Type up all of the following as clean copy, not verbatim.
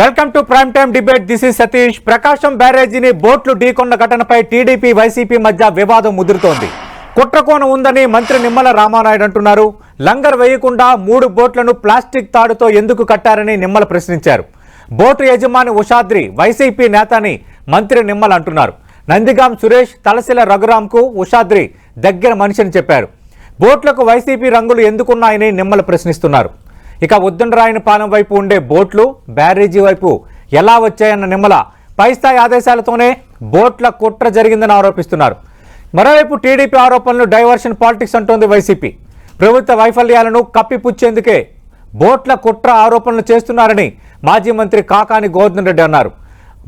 Welcome to prime time debate. This is Satish. Prakasam బ్యారేజీని బోట్లు ఢీకొన్న ఘటనపై టీడీపీ వైసీపీ మధ్య వివాదం ముదురుతోంది. కుట్రకోణం ఉందని మంత్రి నిమ్మల రామానాయుడు అంటున్నారు. లంగర్ వేయకుండా 3 బోట్లను ప్లాస్టిక్ తాడుతో ఎందుకు కట్టారని నిమ్మల ప్రశ్నించారు. బోటు యజమాని ఉషాద్రి వైసీపీ నేతని మంత్రి నిమ్మల అంటున్నారు. నందిగాం సురేష్, తలసిల రఘురాంకు ఉషాద్రి దగ్గర మనిషిని చెప్పారు. బోట్లకు వైసీపీ రంగులు ఎందుకున్నాయని నిమ్మల ప్రశ్నిస్తున్నారు. ఇక ఉద్దండరాయనిపాలెం వైపు ఉండే బోట్లు బ్యారేజీ వైపు ఎలా వచ్చాయన్న నిమ్మల పై స్థాయి ఆదేశాలతోనే బోట్ల కుట్ర జరిగిందని ఆరోపిస్తున్నారు. మరోవైపు టీడీపీ ఆరోపణలు డైవర్షన్ పాలిటిక్స్ అంటోంది వైసీపీ. ప్రభుత్వ వైఫల్యాలను కప్పిపుచ్చేందుకే బోట్ల కుట్ర ఆరోపణలు చేస్తున్నారని మాజీ మంత్రి కాకాని గోవర్ధన్ రెడ్డి అన్నారు.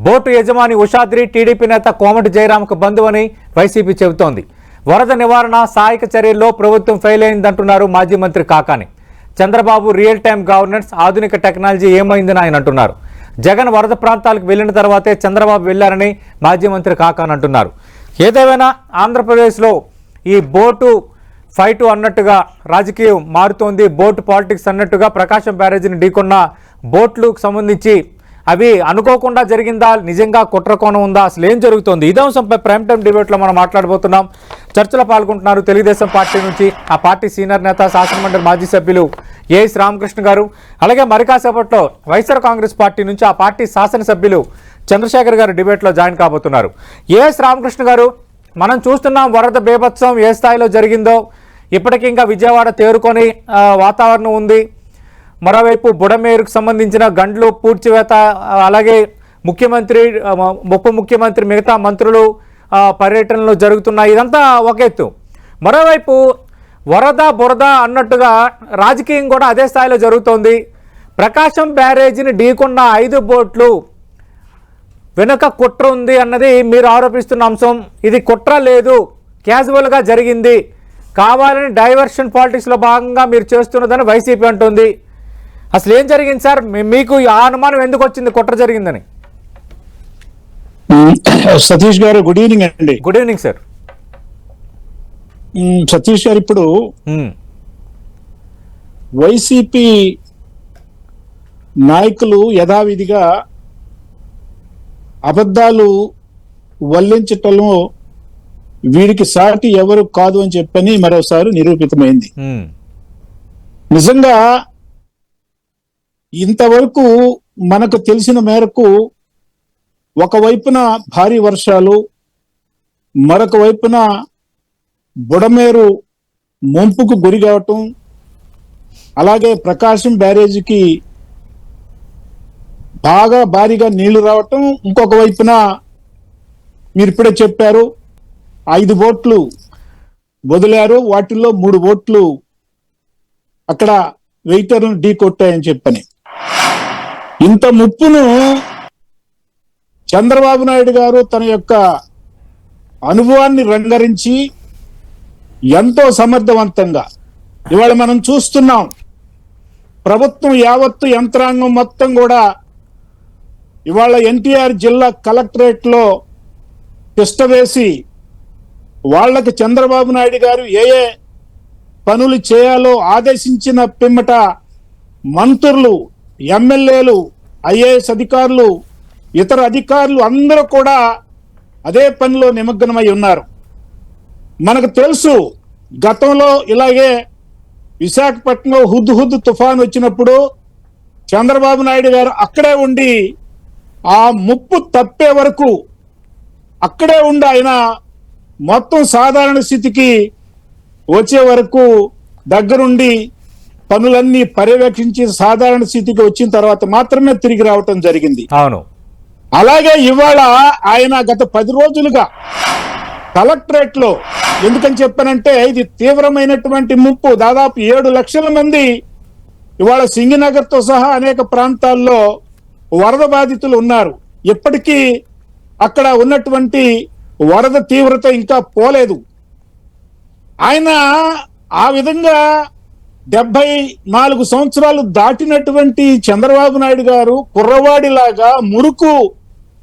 బోటు యజమాని ఉషాద్రి టీడీపీ నేత కోమటి జయరాంకు బంధువని వైసీపీ చెబుతోంది. వరద నివారణ సహాయక చర్యల్లో ప్రభుత్వం ఫెయిల్ అయిందంటున్నారు మాజీ మంత్రి Kakani. Chandrababu real time governance, ఆధునిక టెక్నాలజీ ఏమైందని ఆయన అంటున్నారు. జగన్ వరద ప్రాంతాలకు వెళ్లిన తర్వాతే చంద్రబాబు వెళ్లారని మాజీ మంత్రి కాకాని అంటున్నారు. ఏదేమైనా ఆంధ్రప్రదేశ్లో ఈ బోటు ఫైటు అన్నట్టుగా రాజకీయం మారుతోంది. బోటు పాలిటిక్స్ అన్నట్టుగా ప్రకాశం బ్యారేజీని ఢీకొన్న బోట్లకు సంబంధించి అవి అనుకోకుండా జరిగిందా, నిజంగా కుట్రకోణం ఉందా, అసలు ఏం జరుగుతోంది? ఇదే అంశంపై ప్రైమ్ టైం డిబేట్లో మనం మాట్లాడబోతున్నాం. చర్చలో పాల్గొంటున్నారు తెలుగుదేశం పార్టీ నుంచి ఆ పార్టీ సీనియర్ నేత, శాసనమండలి మాజీ సభ్యులు ఏఎస్ రామకృష్ణ గారు, అలాగే మరి కాసేపట్లో వైఎస్ఆర్ కాంగ్రెస్ పార్టీ నుంచి ఆ పార్టీ శాసనసభ్యులు చంద్రశేఖర్ గారు డిబేట్లో జాయిన్ కాబోతున్నారు. ఏఎస్ రామకృష్ణ గారు, మనం చూస్తున్నాం వరద బీభత్సం ఏ స్థాయిలో జరిగిందో. ఇప్పటికీ ఇంకా విజయవాడ తేరుకొని వాతావరణం ఉంది. మరోవైపు బుడమేరుకు సంబంధించిన గండ్లు పూడ్చివేత, అలాగే ముఖ్యమంత్రి, ఉప ముఖ్యమంత్రి, మిగతా మంత్రులు పర్యటనలు జరుగుతున్నాయి. ఇదంతా ఒక ఎత్తు. మరోవైపు వరద బురద అన్నట్టుగా రాజకీయం కూడా అదే స్థాయిలో జరుగుతోంది. ప్రకాశం బ్యారేజీని ఢీకొన్న 5 బోట్లు వెనుక కుట్ర ఉంది అన్నది మీరు ఆరోపిస్తున్న అంశం. ఇది కుట్ర లేదు, క్యాజువల్గా జరిగింది, కావాలని డైవర్షన్ పాలిటిక్స్లో భాగంగా మీరు చేస్తున్నదని వైసీపీ అంటుంది. అసలు ఏం జరిగింది సార్? మీకు ఆ అనుమానం ఎందుకు వచ్చింది కుట్ర జరిగిందని? సతీష్ గారు, గుడ్ ఈవినింగ్ అండి. Good evening sir. సతీష్ గారు, ఇప్పుడు వైసీపీ నాయకులు యథావిధిగా అబద్ధాలు వల్లించటంలో వీరికి సాటి ఎవరు కాదు అని చెప్పని మరోసారి నిరూపితమైంది. నిజంగా ఇంతవరకు మనకు తెలిసిన మేరకు ఒకవైపున భారీ వర్షాలు, మరొక వైపున బుడమేరు ముంపుకు గురి కావటం, అలాగే ప్రకాశం బ్యారేజీకి బాగా భారీగా నీళ్లు రావటం, ఇంకొక వైపున మీరు ఇప్పుడే చెప్పారు 5 బోట్లు వదిలారు, వాటిల్లో 3 బోట్లు అక్కడ వెయిటర్లను ఢీ కొట్టాయని చెప్పని. ఇంత ముప్పును చంద్రబాబు నాయుడు గారు తన యొక్క అనుభవాన్ని రంగరించి ఎంతో సమర్థవంతంగా ఇవాళ మనం చూస్తున్నాం. ప్రభుత్వం యావత్తు యంత్రాంగం మొత్తం కూడా ఇవాళ ఎన్టీఆర్ జిల్లా కలెక్టరేట్ లో తిష్టవేసి వాళ్ళకి చంద్రబాబు నాయుడు గారు ఏ ఏ పనులు చేయాలో ఆదేశించిన పిమ్మట మంత్రులు, ఎమ్మెల్యేలు, ఐఏఎస్ అధికారులు, ఇతర అధికారులు అందరూ కూడా అదే పనిలో నిమగ్నమై ఉన్నారు. మనకు తెలుసు, గతంలో ఇలాగే విశాఖపట్నంలో హుద్ తుఫాన్ వచ్చినప్పుడు చంద్రబాబు నాయుడు గారు అక్కడే ఉండి ఆ ముప్పు తప్పే వరకు అక్కడే ఉండి ఆయన మొత్తం సాధారణ స్థితికి వచ్చే వరకు దగ్గరుండి పనులన్నీ పర్యవేక్షించి సాధారణ స్థితికి వచ్చిన తర్వాత మాత్రమే తిరిగి రావటం జరిగింది. అవును. అలాగే ఇవాళ ఆయన గత 10 రోజులుగా కలెక్టరేట్ లో, ఎందుకని చెప్పానంటే ఇది తీవ్రమైనటువంటి ముప్పు, దాదాపు 7 లక్షల మంది ఇవాళ సింగనగర్ తో సహా అనేక ప్రాంతాల్లో వరద బాధితులు ఉన్నారు. ఇప్పటికీ అక్కడ ఉన్నటువంటి వరద తీవ్రత ఇంకా పోలేదు. ఆయన ఆ విధంగా 74 సంవత్సరాలు దాటినటువంటి చంద్రబాబు నాయుడు గారు కుర్రవాడిలాగా మురుకు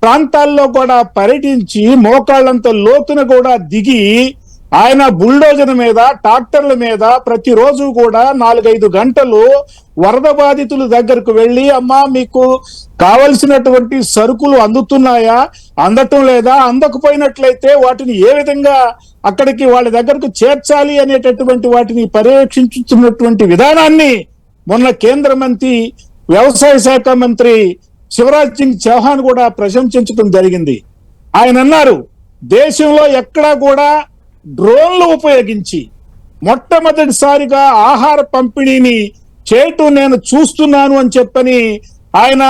ప్రాంతాల్లో కూడా పర్యటించి మోకాళ్ళంత లోతున కూడా దిగి ఆయన బుల్డోజర్ మీద, ట్రాక్టర్ల మీద ప్రతిరోజు కూడా 4-5 గంటలు వరద బాధితుల దగ్గరకు వెళ్ళి, అమ్మా మీకు కావలసినటువంటి సరుకులు అందుతున్నాయా, అందటం లేదా, అందకపోయినట్లయితే వాటిని ఏ విధంగా అక్కడికి వాళ్ళ దగ్గరకు చేర్చాలి అనేటటువంటి వాటిని పర్యవేక్షించుతున్నటువంటి విధానాన్ని మొన్న కేంద్ర మంత్రి, వ్యవసాయ శాఖ మంత్రి శివరాజ్ సింగ్ చౌహాన్ కూడా ప్రశంసించడం జరిగింది. ఆయన అన్నారు, దేశంలో ఎక్కడా కూడా డ్రోన్లు ఉపయోగించి మొట్టమొదటిసారిగా ఆహార పంపిణీని చేయటం నేను చూస్తున్నాను అని చెప్పని ఆయన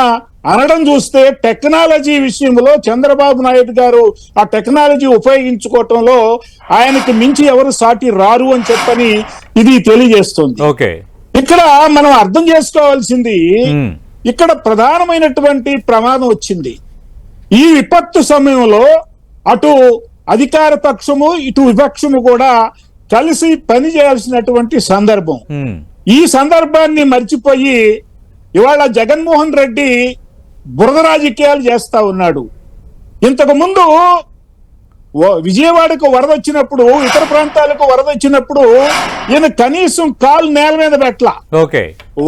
అనడం చూస్తే, టెక్నాలజీ విషయంలో చంద్రబాబు నాయుడు గారు ఆ టెక్నాలజీ ఉపయోగించుకోవటంలో ఆయనకి మించి ఎవరు సాటి రారు అని చెప్పని ఇది తెలియజేస్తుంది. ఓకే, ఇక్కడ మనం అర్థం చేసుకోవాల్సింది, ఇక్కడ ప్రధానమైనటువంటి ప్రమాదం వచ్చింది. ఈ విపత్తు సమయంలో అటు అధికార పక్షము ఇటు విపక్షము కూడా కలిసి పని చేయాల్సినటువంటి సందర్భం. ఈ సందర్భాన్ని మర్చిపోయి ఇవాళ జగన్మోహన్ రెడ్డి బురద రాజకీయాలు చేస్తా ఉన్నాడు. ఇంతకు ముందు విజయవాడకు వరద వచ్చినప్పుడు, ఇతర ప్రాంతాలకు వరద వచ్చినప్పుడు ఈయన కనీసం కాలు నేల మీద పెట్టలా.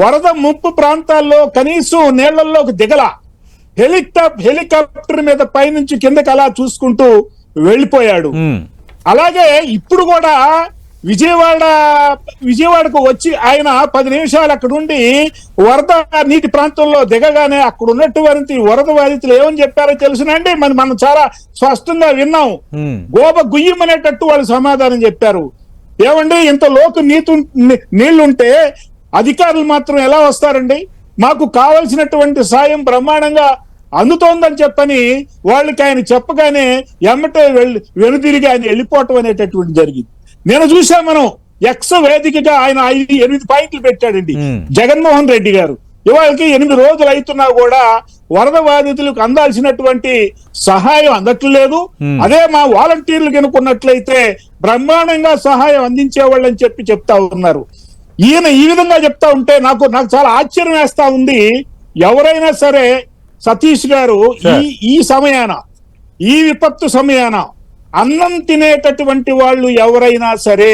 వరద ముంపు ప్రాంతాల్లో కనీసం నీళ్లలోకి దిగల. హెలికాప్టర్ మీద పైనుంచి కిందకి అలా చూసుకుంటూ వెళ్ళిపోయాడు. అలాగే ఇప్పుడు కూడా విజయవాడకు వచ్చి ఆయన 10 నిమిషాలు అక్కడ ఉండి వరద నీటి ప్రాంతంలో దిగగానే అక్కడ ఉన్నటువంటి వరద బాధితులు ఏమని చెప్పారో తెలుసునండి, మనం చాలా స్పష్టంగా విన్నాం. గోబ గుయ్యమనేటట్టు వాళ్ళు సమాధానం చెప్పారు. ఏమండి, ఇంత లోతు నీళ్లుంటే అధికారులు మాత్రం ఎలా వస్తారండి? మాకు కావలసినటువంటి సాయం బ్రహ్మాండంగా అందుతోందని చెప్పని వాళ్ళకి ఆయన చెప్పగానే ఎమ్మటే వెనుదిరిగి ఆయన వెళ్ళిపోవటం అనేటటువంటి జరిగింది. నేను చూసా, మనం ఎక్స్ వేదికగా ఆయన 8 పాయింట్లు పెట్టాడండి జగన్మోహన్ రెడ్డి గారు. ఇవాళకి 8 రోజులు అవుతున్నా కూడా వరద బాధితులకు అందాల్సినటువంటి సహాయం అందట్లేదు. అదే మా వాలంటీర్లు కనుక్కున్నట్లయితే బ్రహ్మాండంగా సహాయం అందించేవాళ్ళని చెప్తా ఉన్నారు. ఈయన ఈ విధంగా చెప్తా ఉంటే నాకు చాలా ఆశ్చర్యం వేస్తా ఉంది. ఎవరైనా సరే సతీష్ గారు ఈ సమయాన, ఈ విపత్తు సమయాన అన్నం తినేటటువంటి వాళ్ళు ఎవరైనా సరే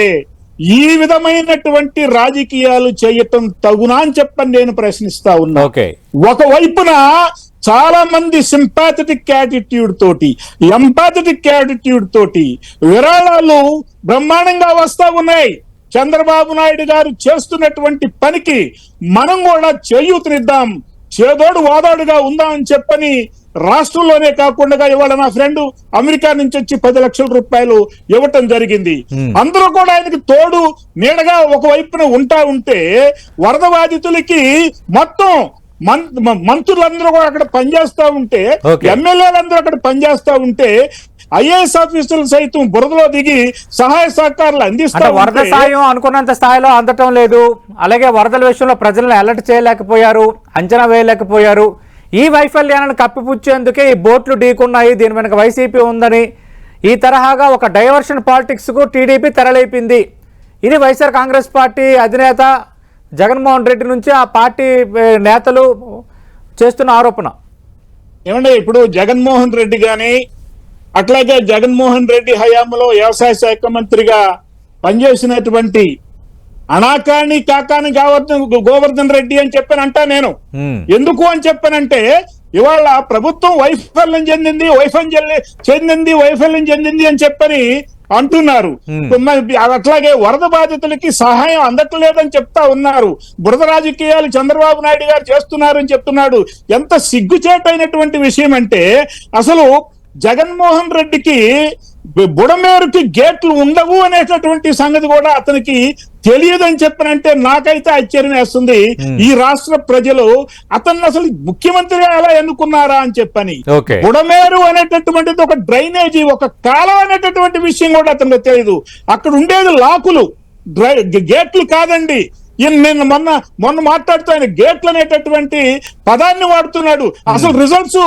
ఈ విధమైనటువంటి రాజకీయాలు చేయటం తగునా అని చెప్పని నేను ప్రశ్నిస్తా ఉన్నా. ఒకవైపున చాలా మంది సింపాథెటిక్ యాటిట్యూడ్ తోటి, ఎంపాథెటిక్ యాటిట్యూడ్ తోటి విరాళాలు బ్రహ్మాండంగా వస్తా ఉన్నాయి. చంద్రబాబు నాయుడు గారు చేస్తున్నటువంటి పనికి మనం కూడా చేయూతనిద్దాం, చేదోడు వాదోడుగా ఉందామని చెప్పని రాష్ట్రంలోనే కాకుండా ఇవాళ నా ఫ్రెండ్ అమెరికా నుంచి వచ్చి 10 లక్షల రూపాయలు ఇవ్వటం జరిగింది. అందరూ కూడా ఆయనకి తోడు నీడగా ఒకవైపున ఉంటే వరద బాధితులకి మొత్తం మంత్రులందరూ కూడా అక్కడ పనిచేస్తా ఉంటే, ఎమ్మెల్యేలందరూ అక్కడ పనిచేస్తా ఉంటే, ఐఏఎస్ ఆఫీసర్లు సైతం బురదలో దిగి సహాయ సహకారాలు అందిస్తారు. వరద సాయం అనుకున్నంత స్థాయిలో అందటం లేదు. అలాగే వరదల విషయంలో ప్రజలను అలర్ట్ చేయలేకపోయారు, అంచనా వేయలేకపోయారు. ఈ వైఫల్యాలను కప్పిపుచ్చేందుకే ఈ బోట్లు ఢీకున్నాయి, దీని వెనక వైసీపీ ఉందని ఈ తరహాగా ఒక డైవర్షన్ పాలిటిక్స్ కు టీడీపీ తెరలేపింది. ఇది వైఎస్ఆర్ కాంగ్రెస్ పార్టీ అధినేత జగన్మోహన్ రెడ్డి నుంచి ఆ పార్టీ నేతలు చేస్తున్న ఆరోపణ. ఏమంటే ఇప్పుడు జగన్మోహన్ రెడ్డి గాని, అట్లాగే జగన్మోహన్ రెడ్డి హయాంలో వ్యవసాయ శాఖ మంత్రిగా పనిచేసినటువంటి అనాకాని కాకాని గోవర్ధన్ రెడ్డి అని చెప్పానంటా నేను. ఎందుకు అని చెప్పానంటే, ఇవాళ ప్రభుత్వం వైఫల్యం చెందింది అని చెప్పని అంటున్నారు. అట్లాగే వరద బాధితులకి సహాయం అందట్లేదని చెప్తా ఉన్నారు. బురద రాజకీయాలు చంద్రబాబు నాయుడు గారు చేస్తున్నారని చెప్తున్నాడు. ఎంత సిగ్గుచేటైనటువంటి విషయం అంటే, అసలు జగన్మోహన్ రెడ్డికి బుడమేరుకి గేట్లు ఉండవు అనేటటువంటి సంగతి కూడా అతనికి తెలియదని చెప్పనంటే నాకైతే ఆశ్చర్యం వేస్తుంది. ఈ రాష్ట్ర ప్రజలు అతన్ని అసలు ముఖ్యమంత్రిగా ఎలా ఎన్నుకున్నారా అని చెప్పని. బుడమేరు అనేటటువంటిది ఒక డ్రైనేజీ, ఒక కాలం అనేటటువంటి విషయం కూడా అతనికి తెలియదు. అక్కడ ఉండేది లాకులు, గేట్లు కాదండి. నేను మొన్న మాట్లాడుతూ ఆయన గేట్లు అనేటటువంటి పదాన్ని వాడుతున్నాడు. అసలు రిజల్ట్స్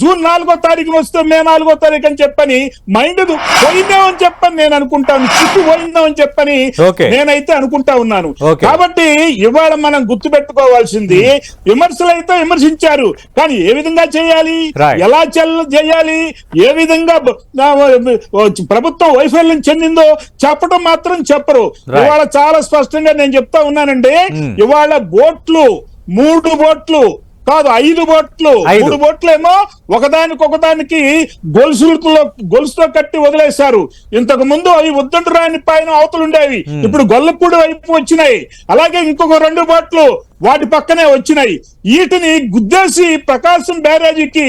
జూన్ 4వ తారీఖున వస్తే మే 4వ తారీఖు అని చెప్పని మైండ్ పోయిందేమని చెప్పని నేను అనుకుంటాను, చిక్కు పోయిందేమని చెప్పని నేనైతే అనుకుంటా ఉన్నాను. కాబట్టి ఇవాళ మనం గుర్తు పెట్టుకోవాల్సింది, విమర్శలు అయితే విమర్శించారు, కానీ ఏ విధంగా చేయాలి, ఎలా చేయాలి, ఏ విధంగా ప్రభుత్వం వైఫల్యం చెందిందో చెప్పడం మాత్రం చెప్పరు. ఇవాళ చాలా స్పష్టంగా నేను చెప్తా ఉన్నానండి, ఇవాళ బోట్లు 3 బోట్లు కాదు 5 బోట్లు, 3 బోట్లు ఏమో ఒకదానికి గొలుసుతో కట్టి వదిలేశారు. ఇంతకు ముందు అవి ఉద్దండు రాని పైన అవతలు ఉండేవి, ఇప్పుడు గొల్లపూడి వైపు వచ్చినాయి. అలాగే ఇంకొక 2 బోట్లు వాటి పక్కనే వచ్చినాయి. వీటిని గుద్దేసి ప్రకాశం బ్యారేజీకి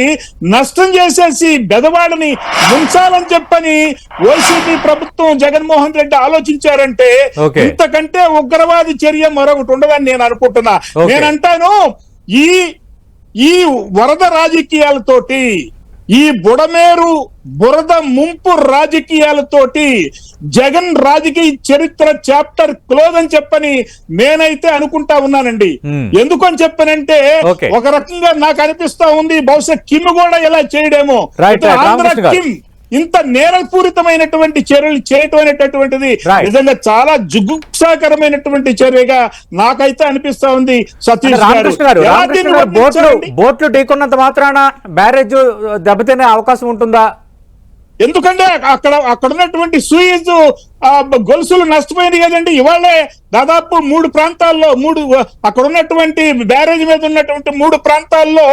నష్టం చేసేసి బెదవాడని ముంచాలని చెప్పని వైసీపీ ప్రభుత్వం జగన్మోహన్ రెడ్డి ఆలోచించారంటే ఇంతకంటే ఉగ్రవాది చర్య మరొకటి ఉండదని నేను అనుకుంటున్నా. నేనంటాను, ఈ వరద రాజకీయాలతోటి, ఈ బుడమేరు బురద ముంపు రాజకీయాలతోటి జగన్ రాజకీయ చరిత్ర చాప్టర్ క్లోజ్ అని చెప్పని నేనైతే అనుకుంటా ఉన్నానండి. ఎందుకని చెప్పనంటే ఒక రకంగా నాకు అనిపిస్తా ఉంది, బహుశా కిమ్ కూడా ఇలా చేయడేమో. ఆంధ్ర కిమ్ ఇంత నేరపూరితమైనటువంటి చర్యలు చేయటం అనేటటువంటిది నిజంగా చాలా జుగుప్సాకరమైనటువంటి చర్యగా నాకైతే అనిపిస్తా ఉంది. సతీష్ గారు, బోట్లు ఢీకొన్నంత మాత్రాన బ్యారేజ్ దెబ్బతినే అవకాశం ఉంటుందా? ఎందుకంటే అక్కడ ఉన్నటువంటి సూయిజ్ గొలుసులు నష్టపోయింది కదండి. ఇవాళే దాదాపు 3 ప్రాంతాల్లో అక్కడ ఉన్నటువంటి బ్యారేజ్ మీద ఉన్నటువంటి 3 ప్రాంతాల్లో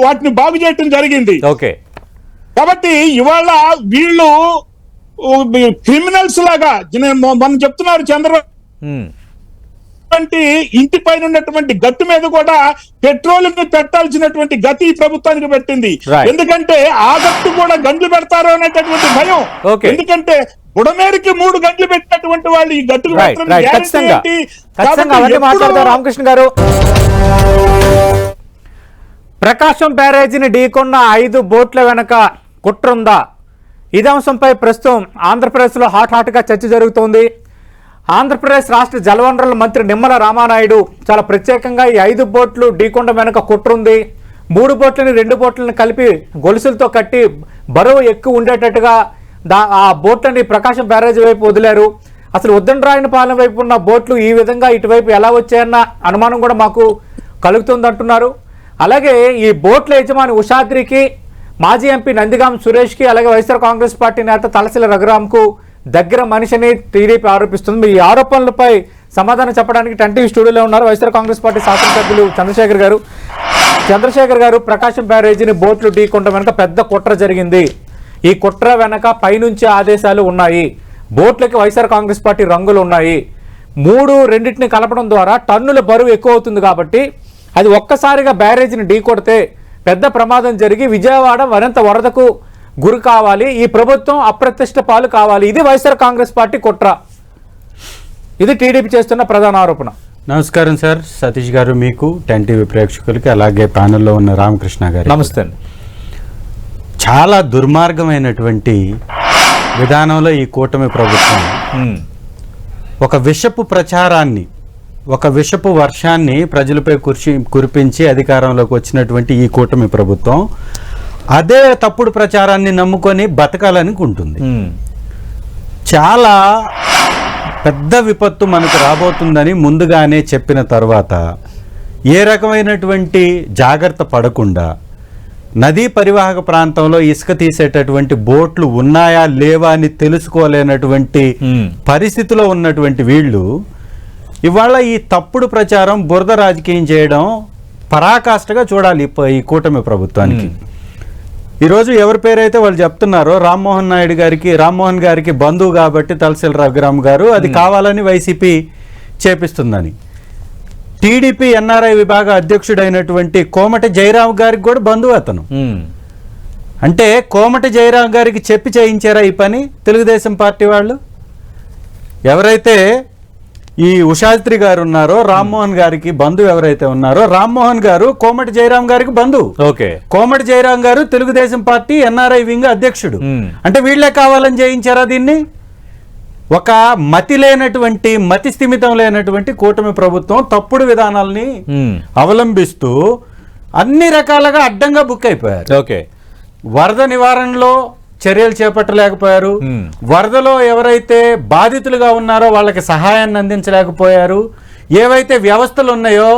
వాటిని బాగు చేయటం జరిగింది. కాబట్టి ఇవాళ వీళ్ళు క్రిమినల్స్ లాగా మనం చెప్తున్నారు, చంద్రబాబు ఇంటి పైన ఉన్నటువంటి గట్టు మీద కూడా పెట్రోల్ పెట్టాల్సినటువంటి గతి ఈ ప్రభుత్వానికి పెట్టింది. ఎందుకంటే ఆ గట్టు కూడా గంటలు పెడతారు అనేటటువంటి భయం. ఎందుకంటే బుడమేరుకి 3 గంటలు పెట్టినటువంటి వాళ్ళు ఈ గట్టుకు రామకృష్ణ గారు, ప్రకాశం బ్యారేజీని ఢీకొన్న 5 బోట్ల వెనక కుట్రుందా? ఇదే అంశంపై ప్రస్తుతం ఆంధ్రప్రదేశ్లో హాట్గా చర్చ జరుగుతోంది. ఆంధ్రప్రదేశ్ రాష్ట్ర జలవనరుల మంత్రి నిమ్మల రామానాయుడు చాలా ప్రత్యేకంగా ఈ 5 బోట్లు ఢీకొండ వెనక కుట్రుంది, 3 బోట్లని 2 బోట్లను కలిపి గొలుసులతో కట్టి బరువు ఎక్కువ ఉండేటట్టుగా ఆ బోట్లని ప్రకాశం బ్యారేజీ వైపు వదిలారు. అసలు ఉద్దండరాయనపాలెం వైపు ఉన్న బోట్లు ఈ విధంగా ఇటువైపు ఎలా వచ్చాయన్న అనుమానం కూడా మాకు కలుగుతుందంటున్నారు. అలాగే ఈ బోట్ల యజమాని ఉషాద్రికి, మాజీ ఎంపీ నందిగాం సురేష్కి, అలాగే వైఎస్ఆర్ కాంగ్రెస్ పార్టీ నేత తలసిల రఘురాంకు దగ్గర మనిషిని టీడీపీ ఆరోపిస్తుంది. ఈ ఆరోపణలపై సమాధానం చెప్పడానికి టెన్టీవీ స్టూడియోలో ఉన్నారు వైఎస్ఆర్ కాంగ్రెస్ పార్టీ శాసనసభ్యులు చంద్రశేఖర్ గారు. ప్రకాశం బ్యారేజీని బోట్లు ఢీకొండ వెనక పెద్ద కుట్ర జరిగింది. ఈ కుట్ర వెనక పైనుంచి ఆదేశాలు ఉన్నాయి, బోట్లకి వైఎస్ఆర్ కాంగ్రెస్ పార్టీ రంగులు ఉన్నాయి. 2 కలపడం ద్వారా టన్నుల బరువు ఎక్కువ అవుతుంది కాబట్టి అది ఒక్కసారిగా బ్యారేజీని ఢీకొడితే పెద్ద ప్రమాదం జరిగి విజయవాడ మరింత వరదకు గురి కావాలి, ఈ ప్రభుత్వం అప్రతిష్ట పాలు కావాలి. ఇది వైఎస్ఆర్ కాంగ్రెస్ పార్టీ కుట్ర. ఇది టీడీపీ చేస్తున్న ప్రధాన ఆరోపణ. నమస్కారం సార్, సతీష్ గారు, మీకు టెన్టీవీ ప్రేక్షకులకి, అలాగే ప్యానెల్లో ఉన్న రామకృష్ణ గారు నమస్తే. చాలా దుర్మార్గమైనటువంటి విధానంలో ఈ కూటమి ప్రభుత్వం ఒక విషపు ప్రచారాన్ని, ఒక విషపు వర్షాన్ని ప్రజలపై కురిపించి అధికారంలోకి వచ్చినటువంటి ఈ కూటమి ప్రభుత్వం అదే తప్పుడు ప్రచారాన్ని నమ్ముకొని బతకాలనుకుంటుంది. చాలా పెద్ద విపత్తు మనకు రాబోతుందని ముందుగానే చెప్పిన తర్వాత ఏ రకమైనటువంటి జాగ్రత్త పడకుండా నదీ పరివాహక ప్రాంతంలో ఇసుక తీసేటటువంటి బోట్లు ఉన్నాయా లేవా అని తెలుసుకోలేనటువంటి పరిస్థితిలో ఉన్నటువంటి వీళ్ళు ఇవాళ ఈ తప్పుడు ప్రచారం, బురద రాజకీయం చేయడం పరాకాష్ఠగా చూడాలి ఈ కూటమి ప్రభుత్వానికి. ఈరోజు ఎవరి పేరైతే వాళ్ళు చెప్తున్నారో రామ్మోహన్ గారికి బంధువు కాబట్టి తలసిల రఘురామ్ గారు అది కావాలని వైసీపీ చేపిస్తుందని, టీడీపీ ఎన్ఆర్ఐ విభాగ అధ్యక్షుడైనటువంటి కోమటి జయరాం గారికి కూడా బంధువు అతను. అంటే కోమటి జయరాం గారికి చెప్పి చేయించారా ఈ పని తెలుగుదేశం పార్టీ వాళ్ళు? ఎవరైతే ఈ ఉషాద్రి గారు ఉన్నారో, రామ్మోహన్ గారికి బంధువు ఎవరైతే ఉన్నారో, రామ్మోహన్ గారు కోమటి జయరాం గారికి బంధువు. కోమటి జయరాం గారు తెలుగుదేశం పార్టీ ఎన్ఆర్ఐ వింగ్ అధ్యక్షుడు. అంటే వీళ్లే కావాలని చేయించారా దీన్ని? ఒక మతి స్థిమితం లేనటువంటి కూటమి ప్రభుత్వం తప్పుడు విధానాలని అవలంబిస్తూ అన్ని రకాలుగా అడ్డంగా బుక్ అయిపోయారు. ఓకే, వరద నివారణలో చర్యలు చేపట్టలేకపోయారు. వరదలో ఎవరైతే బాధితులుగా ఉన్నారో వాళ్ళకి సహాయాన్ని అందించలేకపోయారు. ఏవైతే వ్యవస్థలు ఉన్నాయో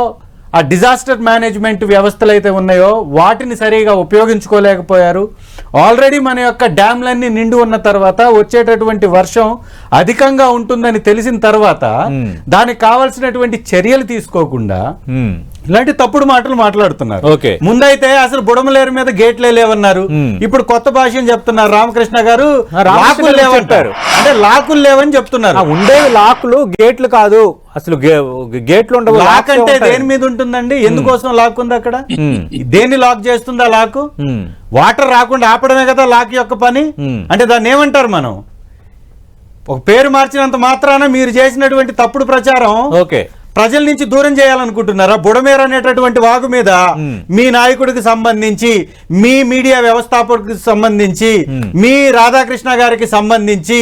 ఆ డిజాస్టర్ మేనేజ్మెంట్ వ్యవస్థలు అయితే ఉన్నాయో వాటిని సరిగా ఉపయోగించుకోలేకపోయారు. ఆల్రెడీ మన యొక్క డ్యామ్లన్నీ నిండి ఉన్న తర్వాత వచ్చేటటువంటి వర్షం అధికంగా ఉంటుందని తెలిసిన తర్వాత దానికి కావాల్సినటువంటి చర్యలు తీసుకోకుండా ఇలాంటి తప్పుడు మాటలు మాట్లాడుతున్నారు. ఓకే, ముందైతే అసలు బుడమలేరు మీద గేట్లే లేవన్నారు. ఇప్పుడు కొత్త భాషను చెప్తున్నారు రామకృష్ణ గారు, లాకులు లేవంటారు. అంటే లాకులు లేవని చెప్తున్నారు. ఉండేవి లాకులు, గేట్లు కాదు. అసలు గేట్లు ఉండవు. లాక్ అంటే దేని మీద ఉంటుందండి? ఎందుకోసం లాక్ ఉంది అక్కడ? దేన్ని లాక్ చేస్తుందా లాక్? వాటర్ రాకుండా ఆపడమే కదా లాక్ యొక్క పని. అంటే దాన్ని ఏమంటారు మనం? ఒక పేరు మార్చినంత మాత్రాన మీరు చేసినటువంటి తప్పుడు ప్రచారం ఓకే ప్రజల నుంచి దూరం చేయాలనుకుంటున్నారా? బుడమేరు అనేటటువంటి వాగు మీద మీ నాయకుడికి సంబంధించి, మీ మీడియా వ్యవస్థాపకుడికి సంబంధించి, మీ రాధాకృష్ణ గారికి సంబంధించి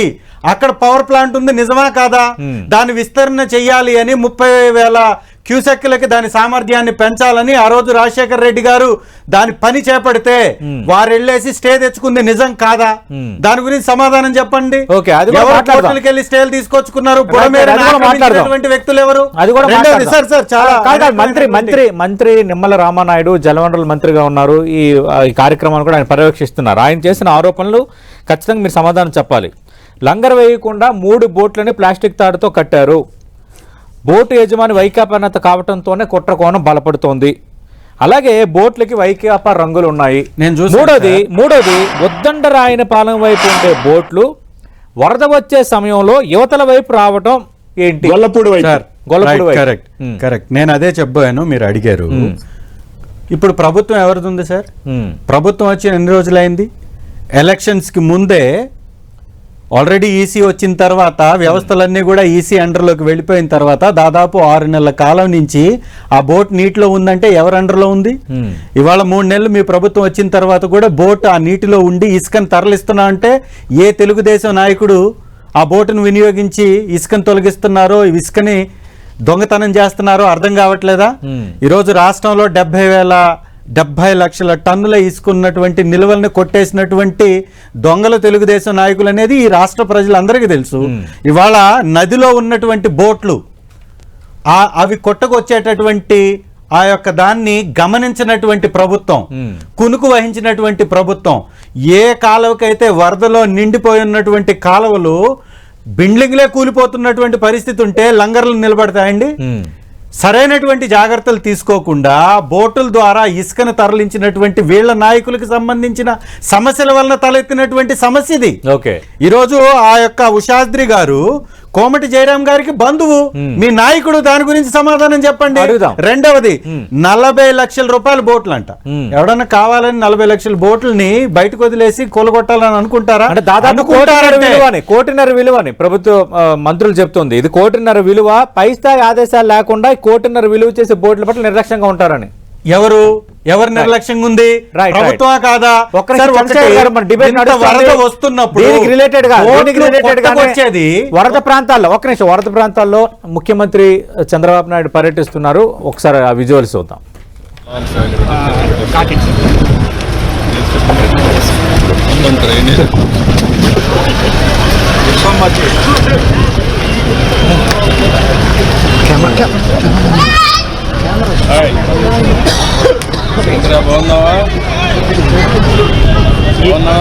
అక్కడ పవర్ ప్లాంట్ ఉంది, నిజమా కాదా? దాని విస్తరణ చెయ్యాలి అని 30,000 క్యూసెక్లకి దాని సామర్థ్యాన్ని పెంచాలని ఆ రోజు రాజశేఖర రెడ్డి గారు దాని పని చేపడితే వారు వెళ్ళేసి స్టే తెచ్చుకుంది నిజం కాదా? దాని గురించి సమాధానం చెప్పండి. కోర్టులకు వెళ్ళి స్టేలు తీసుకొచ్చుకున్నారు వ్యక్తులు ఎవరు? మంత్రి నిమ్మల రామానాయుడు జలవనరుల మంత్రిగా ఉన్నారు. ఈ కార్యక్రమాన్ని కూడా ఆయన పర్యవేక్షిస్తున్నారు. ఆయన చేసిన ఆరోపణలు ఖచ్చితంగా మీరు సమాధానం చెప్పాలి. లంగర్ వేయకుండా 3 బోట్లని ప్లాస్టిక్ తాడుతో కట్టారు. బోటు యజమాని వైకాపా నేత కావడంతోనే కుట్రకోణం బలపడుతోంది. అలాగే బోట్లకి వైకాపా రంగులు ఉన్నాయి. మూడోది ఉద్దండరాయన పాలెం వైపు ఉండే బోట్లు వరద వచ్చే సమయంలో యువతల వైపు రావటం ఏంటి? కరెక్ట్. నేను అదే చెప్పాను, మీరు అడిగారు. ఇప్పుడు ప్రభుత్వం ఎవరిది ఉంది సార్? ప్రభుత్వం వచ్చి ఎన్ని రోజులైంది? ఎలక్షన్స్ కి ముందే ఆల్రెడీ ఈసీ వచ్చిన తర్వాత వ్యవస్థలన్నీ కూడా ఈసీ అండర్లోకి వెళ్ళిపోయిన తర్వాత దాదాపు 6 నెలల కాలం నుంచి ఆ బోట్ నీటిలో ఉందంటే ఎవరు అండర్లో ఉంది? ఇవాళ 3 నెలలు మీ ప్రభుత్వం వచ్చిన తర్వాత కూడా బోట్ ఆ నీటిలో ఉండి ఇసుకను తరలిస్తున్నా అంటే ఏ తెలుగుదేశం నాయకుడు ఆ బోటును వినియోగించి ఇసుకను తొలగిస్తున్నారో, ఇసుకని దొంగతనం చేస్తున్నారో అర్థం కావట్లేదా? ఈరోజు రాష్ట్రంలో 70 లక్షల టన్నుల ఇసుకున్నటువంటి నిల్వల్ని కొట్టేసినటువంటి దొంగల తెలుగుదేశం నాయకులు అనేది ఈ రాష్ట్ర ప్రజలందరికీ తెలుసు. ఇవాళ నదిలో ఉన్నటువంటి బోట్లు అవి కొట్టకొచ్చేటటువంటి ఆ యొక్క దాన్ని గమనించినటువంటి ప్రభుత్వం, కునుకు వహించినటువంటి ప్రభుత్వం, ఏ కాలువకైతే వరదలో నిండిపోయి ఉన్నటువంటి కాలువలు బిల్డింగ్లే కూలిపోతున్నటువంటి పరిస్థితి ఉంటే లంగర్లు నిలబడతాయండి? సరైనటువంటి జాగ్రత్తలు తీసుకోకుండా బోటుల ద్వారా ఇసుకను తరలించినటువంటి వీళ్ళ నాయకులకు సంబంధించిన సమస్యల వలన తలెత్తినటువంటి సమస్య ఇది. ఓకే, ఈరోజు ఆ యొక్క ఉషాద్రి గారు కోమటి జయరాం గారికి బంధువు, మీ నాయకుడు, దాని గురించి సమాధానం చెప్పండి. రెండవది 40 లక్షల రూపాయల బోట్లు అంట. ఎవడన్నా కావాలని 40 లక్షల బోట్లని బయటకు వదిలేసి కూలగొట్టాలని అనుకుంటారా? అంటే దాదాపు కోటిన్నర విలువని ప్రభుత్వ మంత్రులు చెప్తుంది. ఇది కోటిన్నర విలువ. పై స్థాయి ఆదేశాలు లేకుండా కోటిన్నర విలువ చేసే బోట్ల పట్ల నిర్లక్ష్యంగా ఉంటారని. ఎవరు నిర్లక్ష్యంగా ఉంది? ప్రభుత్వమా కాదా? వరద ప్రాంతాల్లో వరద ప్రాంతాల్లో ముఖ్యమంత్రి చంద్రబాబు నాయుడు పర్యటిస్తున్నారు. ఒకసారి ఆ విజువల్స్ చూద్దాం. బాగున్నావా?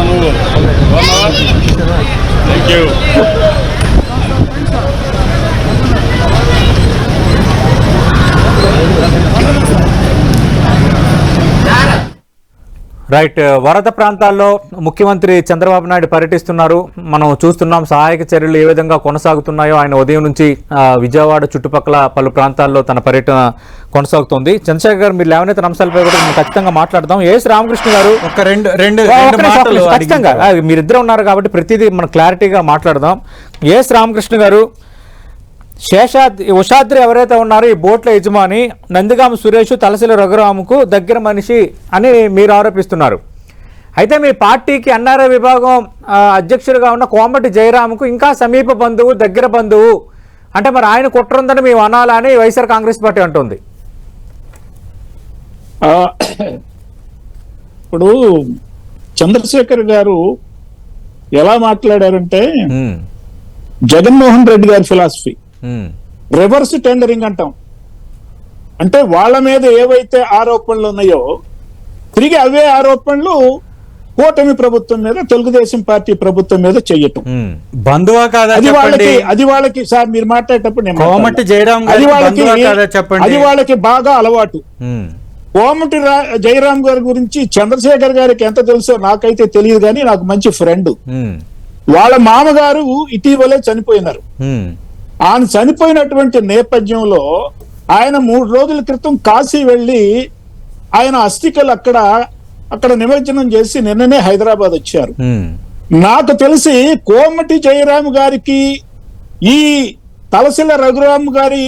నువ్వు థ్యాంక్ యూ. రైట్, వరద ప్రాంతాల్లో ముఖ్యమంత్రి చంద్రబాబు నాయుడు పర్యటిస్తున్నారు. మనం చూస్తున్నాం సహాయక చర్యలు ఏ విధంగా కొనసాగుతున్నాయో. ఆయన ఉదయం నుంచి విజయవాడ చుట్టుపక్కల పలు ప్రాంతాల్లో తన పర్యటన కొనసాగుతోంది. చంద్రశేఖర్ గారు, మీరు లేవనైతే అంశాలపై కూడా మనం ఖచ్చితంగా మాట్లాడదాం. ఏఎస్ రామకృష్ణ గారు, ఖచ్చితంగా మీరిద్దరు ఉన్నారు కాబట్టి ప్రతిదీ మనం క్లారిటీగా మాట్లాడదాం. ఏఎస్ రామకృష్ణ గారు, ఉషాద్రి ఎవరైతే ఉన్నారో ఈ బోట్ల యజమాని నందిగామ సురేష్, తలసిల రఘురాముకు దగ్గర మనిషి అని మీరు ఆరోపిస్తున్నారు. అయితే మీ పార్టీకి ఎన్ఆర్ఐ విభాగం అధ్యక్షుడిగా ఉన్న కోమటి జయరాముకు ఇంకా సమీప బంధువు, దగ్గర బంధువు. అంటే మరి ఆయన కుట్ర ఉందని మేము అనాలని వైఎస్ఆర్ కాంగ్రెస్ పార్టీ అంటుంది. ఆ, ఇప్పుడు చంద్రశేఖర్ గారు ఎలా మాట్లాడారంటే ఉమ్, జగన్మోహన్ రెడ్డి గారి ఫిలాసఫీ ఉమ్, రివర్స్ టెండరింగ్ అంటాం. అంటే వాళ్ళ మీద ఏవైతే ఆరోపణలు ఉన్నాయో తిరిగి అవే ఆరోపణలు కూటమి ప్రభుత్వం మీద, తెలుగుదేశం పార్టీ ప్రభుత్వం మీద చెయ్యటం. ఉమ్, బంధువా కాదా చెప్పండి. అది వాళ్ళకి సార్ మీరు మాట్లాడేటప్పుడు నేను కోమటి మాట్లాడను. జయరాం అది గారి వాళ్ళకి బంధువా కాదా చెప్పండి. అది వాళ్ళకి బాగా అలవాటు. ఉమ్, కోమటి జయరాం గారి గురించి చంద్రశేఖర్ గారికి ఎంత తెలుసో నాకైతే తెలియదు, కానీ నాకు మంచి ఫ్రెండ్. ఉమ్, వాళ్ళ మామగారు ఇటీవలే చనిపోయినారు. ఉమ్, ఆయన చనిపోయినటువంటి నేపథ్యంలో ఆయన 3 రోజుల క్రితం కాశీ వెళ్లి ఆయన అస్థికలు అక్కడ నిమజ్జనం చేసి నిన్ననే హైదరాబాద్ వచ్చారు. ఉమ్, నాకు తెలిసి కోమటి జయరాం గారికి ఈ తలసిల రఘురాం గారి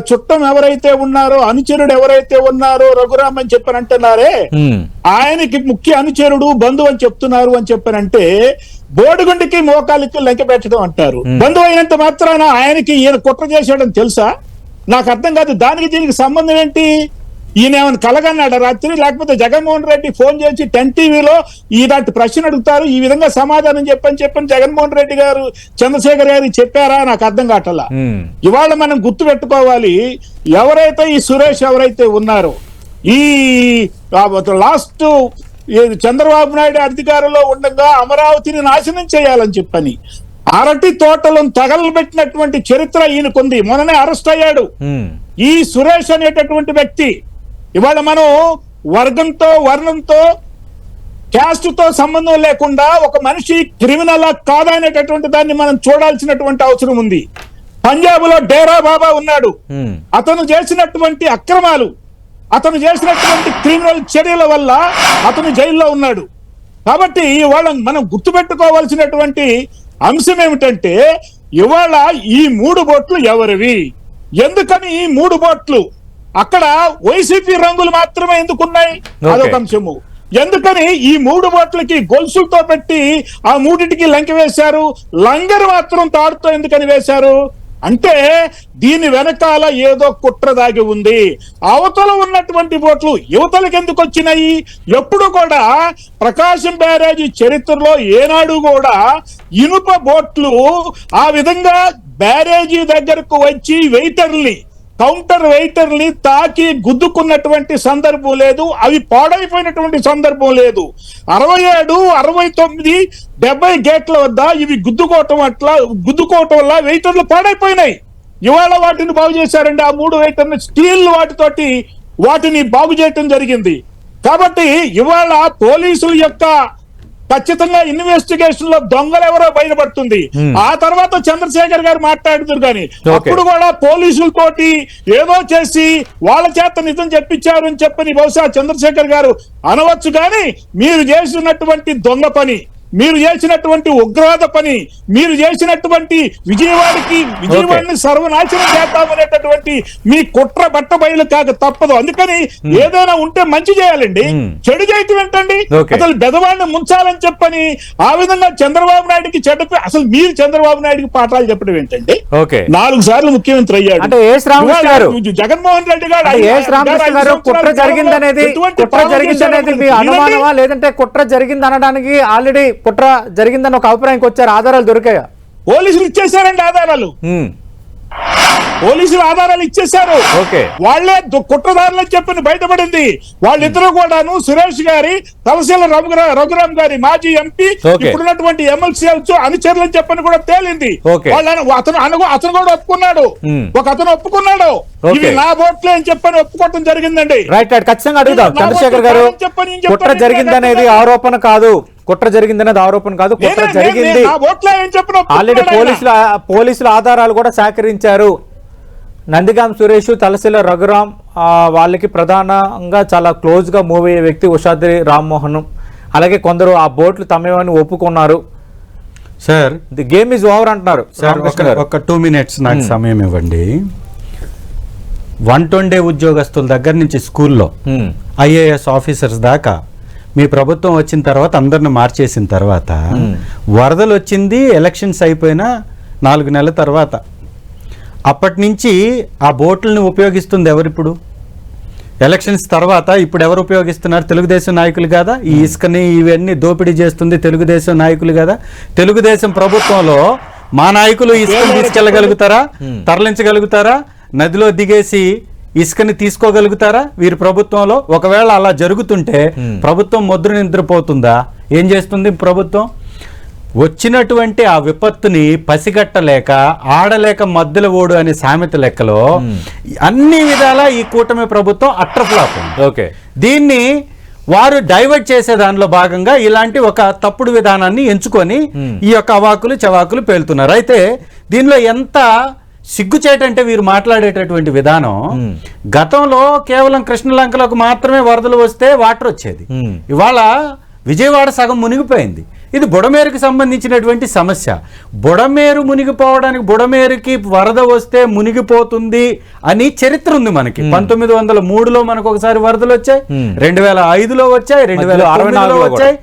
చుట్టం ఎవరైతే ఉన్నారో, అనుచరుడు ఎవరైతే ఉన్నారో రఘురాం అని చెప్పని అంటున్నారే, ఉమ్, ఆయనకి ముఖ్య అనుచరుడు బంధువు అని చెప్తున్నారు అని చెప్పనంటే బోడిగుండికి మోకాలికి లెక్క పెట్టడం అంటారు. బంధువు అయినంత మాత్రాన ఆయనకి ఈయన కుట్ర చేశాడని తెలుసా? నాకు అర్థం కాదు. దానికి దీనికి సంబంధం ఏంటి? ఈయన ఏమైనా కలగన్నాడు రాత్రి, లేకపోతే జగన్మోహన్ రెడ్డి ఫోన్ చేసి 10 టీవీలో ఇలాంటి ప్రశ్న అడుగుతారు, ఈ విధంగా సమాధానం చెప్పని జగన్మోహన్ రెడ్డి గారు చంద్రశేఖర్ గారికి చెప్పారా? నాకు అర్థం కావట్లా. ఉమ్, ఇవాళ మనం గుర్తు పెట్టుకోవాలి, ఎవరైతే ఈ సురేష్ ఎవరైతే ఉన్నారో, ఈ లాస్ట్ చంద్రబాబు నాయుడు అధికారంలో ఉండగా అమరావతిని నాశనం చేయాలని చెప్పని అరటి తోటలను తగలబెట్టినటువంటి చరిత్ర ఈయనకుంది. మొన్ననే అరెస్ట్ అయ్యాడు ఉమ్, ఈ సురేష్ అనేటటువంటి వ్యక్తి. ఇవాళ మనం వర్గంతో, వర్ణంతో, క్యాస్ట్ తో సంబంధం లేకుండా ఒక మనిషి క్రిమినల్ కాదా అనేటటువంటి దాన్ని మనం చూడాల్సినటువంటి అవసరం ఉంది. పంజాబ్ లో డేరా బాబా ఉన్నాడు. ఉమ్, అతను చేసినటువంటి అక్రమాలు, అతను చేసినటువంటి క్రిమినల్ చర్యల వల్ల అతను జైల్లో ఉన్నాడు. కాబట్టి ఇవాళ మనం గుర్తుపెట్టుకోవాల్సినటువంటి అంశం ఏమిటంటే, ఇవాళ ఈ 3 బోట్లు ఎవరివి, ఎందుకని ఈ 3 బోట్లు అక్కడ వైసీపీ రంగులు మాత్రమే ఎందుకున్నాయి, అదొక అంశము. ఎందుకని ఈ 3 బోట్లకి గొలుసులతో పెట్టి ఆ 3టికి లంక వేశారు, లంగరు మాత్రం తాడుతో ఎందుకని వేశారు అంటే దీని వెనకాల ఏదో కుట్ర దాగి ఉంది. అవతల ఉన్నటువంటి బోట్లు యువతలకు ఎందుకు వచ్చినాయి? ఎప్పుడు కూడా ప్రకాశం బ్యారేజీ చరిత్రలో ఏనాడు కూడా ఇనుప బోట్లు ఆ విధంగా బ్యారేజీ దగ్గరకు వచ్చి కౌంటర్ వెయిటర్ని తాకి గుద్దుకున్నటువంటి సందర్భం లేదు. అవి పాడైపోయినటువంటి సందర్భం లేదు. 67, 69, 70 గేట్ల వద్ద ఇవి గుద్దుకోవటం వల్ల వెయిటర్లు పాడైపోయినాయి. ఇవాళ వాటిని బాగు చేశారండి. ఆ 3 వెయిటర్ని స్టీల్ వాటిని బాగు చేయటం జరిగింది. కాబట్టి ఇవాళ పోలీసుల యొక్క ఖచ్చితంగా ఇన్వెస్టిగేషన్ లో దొంగలు ఎవరో బయటపడుతుంది. ఆ తర్వాత చంద్రశేఖర్ గారు మాట్లాడుతున్నారు, కానీ అప్పుడు కూడా పోలీసులతోటి ఏదో చేసి వాళ్ళ చేత నిజం చెప్పించారు అని చెప్పని బహుశా చంద్రశేఖర్ గారు అనవచ్చు. కానీ మీరు చేసినటువంటి దొంగ పని, మీరు చేసినటువంటి ఉగ్రవాద పని, మీరు చేసినటువంటి విజయవాడని సర్వనాశనం చేద్దామనేటటువంటి మీ కుట్ర బట్ట బయలు కాక తప్పదు. అందుకని ఏదైనా ఉంటే మంచి చేయాలండి, చెడు చేయటం ఏంటండి? అసలు బెదవాడిని ముంచాలని చెప్పని ఆ విధంగా చంద్రబాబు నాయుడికి అసలు మీరు చంద్రబాబు నాయుడికి పాఠాలు చెప్పడం ఏంటండి? 4 సార్లు ముఖ్యమంత్రి అయ్యాడు. అంటే జగన్మోహన్ రెడ్డి గారు కుట్ర జరిగిందనేది మీ అనుమానమా, లేదంటే కుట్ర జరిగింది అనడానికి ఆల్రెడీ కుట్ర జరిగిందని ఒక అభిప్రాయంకి వచ్చారు? ఆధారాలు దొరికాయా? పోలీసులు ఇచ్చేసారండి ఆధారాలు. పోలీసులు ఆధారాలు ఇచ్చేశారు. వాళ్లే కుట్రదారులని చెప్పి బయటపడింది. వాళ్ళిద్దరూ కూడాను సురేష్ గారి, తలసిల రఘురాం గారి మాజీ ఎంపీ, ఇప్పుడున్నటువంటి ఎమ్మెల్సీ అనుచరులు అని చెప్పని కూడా తేలింది. అతను కూడా ఒప్పుకున్నాడు. ఒక అతను ఒప్పుకున్నాడు ఇవి నా బోట్లే అని చెప్పని ఒప్పుకోవటం జరిగిందండి. రైట్ రైట్, ఖచ్చితంగా అడుగుదాం చంద్రశేఖర్ గారు. కుట్ర జరిగిందనేది ఆరోపణ కాదు, కుట్ర జరిగిందనేది ఆరోపణ కాదు, కుట్ర జరిగింది. ఆల్రెడీ పోలీసుల ఆధారాలు కూడా సేకరించారు. నందిగాం సురేష్, తలసిల రఘురాం వాళ్ళకి ప్రధానంగా చాలా క్లోజ్ గా మూవ్ అయ్యే వ్యక్తి ఉషాద్రి రామ్మోహన్. అలాగే కొందరు ఆ బోట్లు తమేమని ఒప్పుకున్నారు. Sir the game is over అంటున్నారు. సార్ ఒక 2 minutes నాకు సమయం ఇవ్వండి. 120 ఉద్యోగస్తుల దగ్గర నుంచి స్కూల్లో IAS ఆఫీసర్స్ దాకా మీ ప్రభుత్వం వచ్చిన తర్వాత అందరిని మార్చేసిన తర్వాత వరదలు వచ్చింది, ఎలక్షన్స్ అయిపోయిన 4 నెలల తర్వాత. అప్పటి నుంచి ఆ బోట్లను ఉపయోగిస్తుంది ఎవరిప్పుడు? ఎలక్షన్స్ తర్వాత ఇప్పుడు ఎవరు ఉపయోగిస్తున్నారు? తెలుగుదేశం నాయకులు కదా. ఈ ఇసుకని ఇవన్నీ దోపిడీ చేస్తుంది తెలుగుదేశం నాయకులు కదా. తెలుగుదేశం ప్రభుత్వంలో మా నాయకులు ఇసుకని తీసుకెళ్లగలుగుతారా? తరలించగలుగుతారా? నదిలో దిగేసి ఇసుకని తీసుకోగలుగుతారా వీరి ప్రభుత్వంలో? ఒకవేళ అలా జరుగుతుంటే ప్రభుత్వం మొద్దు నిద్రపోతుందా? ఏం చేస్తుంది ప్రభుత్వం? వచ్చినటువంటి ఆ విపత్తుని పసిగట్టలేక ఆడలేక మధ్యలో ఓడు అనే సామెత లెక్కలో అన్ని విధాలా ఈ కూటమి ప్రభుత్వం అట్రఫ్లాప్. ఓకే, దీన్ని వారు డైవర్ట్ చేసే దానిలో భాగంగా ఇలాంటి ఒక తప్పుడు విధానాన్ని ఎంచుకొని ఈ యొక్క అవాకులు చవాకులు పేలుతున్నారు. అయితే దీనిలో ఎంత సిగ్గుచేటంటే వీరు మాట్లాడేటటువంటి విధానం, గతంలో కేవలం కృష్ణలంకలకు మాత్రమే వరదలు వస్తే వాటర్ వచ్చేది. ఇవాళ విజయవాడ సగం మునిగిపోయింది. ఇది బుడమేరుకి సంబంధించినటువంటి సమస్య. బుడమేరు మునిగిపోవడానికి, బుడమేరుకి వరద వస్తే మునిగిపోతుంది అని చరిత్ర ఉంది మనకి. 1903లో మనకు ఒకసారి వరదలు వచ్చాయి, 2005లో వచ్చాయి, 2006లో వచ్చాయి,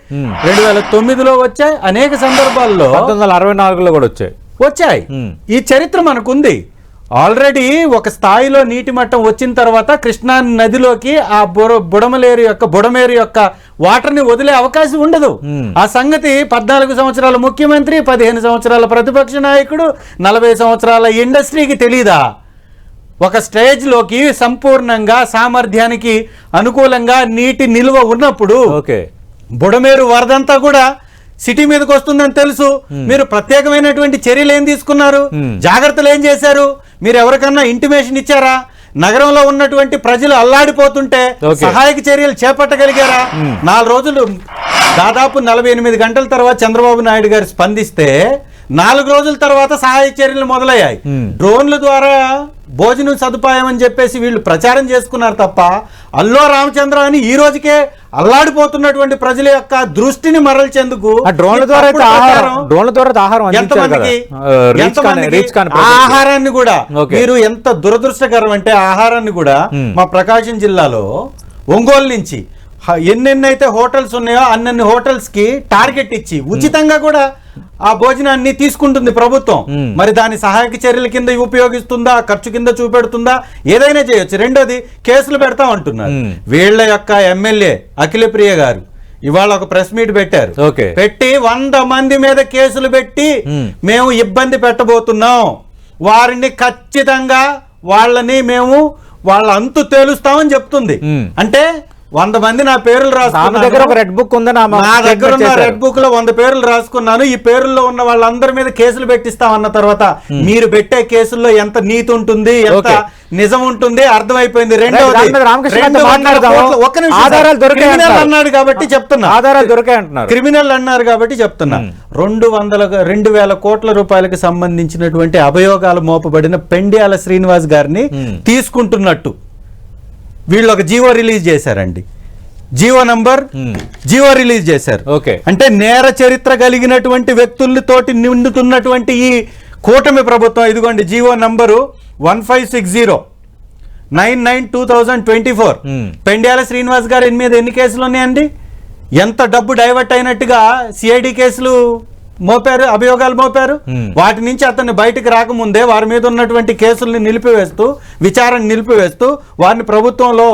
2009లో వచ్చాయి, అనేక సందర్భాల్లో 1964లో కూడా వచ్చాయి. ఈ చరిత్ర మనకుంది. ఆల్రెడీ ఒక స్థాయిలో నీటి మట్టం వచ్చిన తర్వాత కృష్ణా నదిలోకి ఆ బుడమేరు యొక్క వాటర్ ని వదిలే అవకాశం ఉండదు. ఆ సంగతి 14 సంవత్సరాల ముఖ్యమంత్రి, 15 సంవత్సరాల ప్రతిపక్ష నాయకుడు, 40 సంవత్సరాల ఇండస్ట్రీకి తెలీదా? ఒక స్టేజ్ లోకి సంపూర్ణంగా సామర్థ్యానికి అనుకూలంగా నీటి నిల్వ ఉన్నప్పుడు బుడమేరు వరదంతా కూడా సిటీ మీదకి వస్తుందని తెలుసు. మీరు ప్రత్యేకమైనటువంటి చర్యలు ఏం తీసుకున్నారు? జాగ్రత్తలు ఏం చేశారు? మీరు ఎవరికన్నా ఇంటిమేషన్ ఇచ్చారా? నగరంలో ఉన్నటువంటి ప్రజలు అల్లాడిపోతుంటే సహాయక చర్యలు చేపట్టగలిగారా? 4 రోజులు దాదాపు 48 గంటల తర్వాత చంద్రబాబు నాయుడు గారు స్పందిస్తే 4 రోజుల తర్వాత సహాయక చర్యలు మొదలయ్యాయి. డ్రోన్ల ద్వారా భోజనం సదుపాయం అని చెప్పేసి వీళ్ళు ప్రచారం చేసుకున్నారు తప్ప అల్లో రామచంద్ర అని ఈ రోజుకే అల్లాడిపోతున్నటువంటి ప్రజల యొక్క దృష్టిని మరల్చేందుకు ఆహారాన్ని కూడా మీరు ఎంత దురదృష్టకరం అంటే ఆహారాన్ని కూడా మా ప్రకాశం జిల్లాలో ఒంగోలు నుంచి ఎన్నెన్నైతే హోటల్స్ ఉన్నాయో అన్నన్ని హోటల్స్ కి టార్గెట్ ఇచ్చి ఉచితంగా కూడా ఆ భోజనాన్ని తీసుకుంటుంది ప్రభుత్వం. మరి దాని సహాయక చర్యల కింద ఉపయోగిస్తుందా, ఖర్చు కింద చూపెడుతుందా? ఏదైనా చేయొచ్చు. రెండోది, కేసులు పెడతాం అంటున్నారు. వీళ్ళ యొక్క ఎమ్మెల్యే అఖిలప్రియ గారు ఇవాళ ఒక ప్రెస్ మీట్ పెట్టారు. పెట్టి 100 మంది మీద కేసులు పెట్టి మేము ఇబ్బంది పెట్టబోతున్నాం, వారిని ఖచ్చితంగా వాళ్ళ అంతు తేలుస్తామని చెప్తుంది. అంటే 100 మంది నా పేర్లు రాసుకున్నాను, రెడ్ బుక్ ఉంది, నా దగ్గర ఉన్న రెడ్ బుక్ లో 100 పేర్లు రాసుకున్నాను, ఈ పేర్లలో ఉన్న వాళ్ళందరి మీద కేసులు పెట్టిస్తామన్న తర్వాత మీరు పెట్టే కేసుల్లో ఎంత నీతి ఉంటుంది, ఎంత నిజం ఉంటుంది అర్థమైపోయింది. రెండవది, అన్నాడు కాబట్టి చెప్తున్నా, ఆధారాలు దొరికాయంటున్నారు, క్రిమినల్ అన్నారు కాబట్టి చెప్తున్నా. 2,000 కోట్ల రూపాయలకు సంబంధించినటువంటి అభియోగాలు మోపబడిన పెండ్యాల శ్రీనివాస్ గారిని తీసుకుంటున్నట్టు వీళ్ళు ఒక జీవో రిలీజ్ చేశారండి. జీవో రిలీజ్ చేశారు. అంటే నేర చరిత్ర కలిగినటువంటి వ్యక్తులతోటి నిండుతున్నటువంటి ఈ కూటమి ప్రభుత్వం ఇదిగోండి జీవో నంబరు 1560/99/2024 పెండ్యాల శ్రీనివాస్ గారి మీద ఎన్ని కేసులు ఉన్నాయండి? ఎంత డబ్బు డైవర్ట్ అయినట్టుగా సిఐడి కేసులు మోపారు, అభియోగాలు మోపారు. వాటి నుంచి అతన్ని బయటకు రాకముందే వారి మీద ఉన్నటువంటి కేసుల్ని నిలిపివేస్తూ, విచారణ నిలిపివేస్తూ వారిని ప్రభుత్వంలో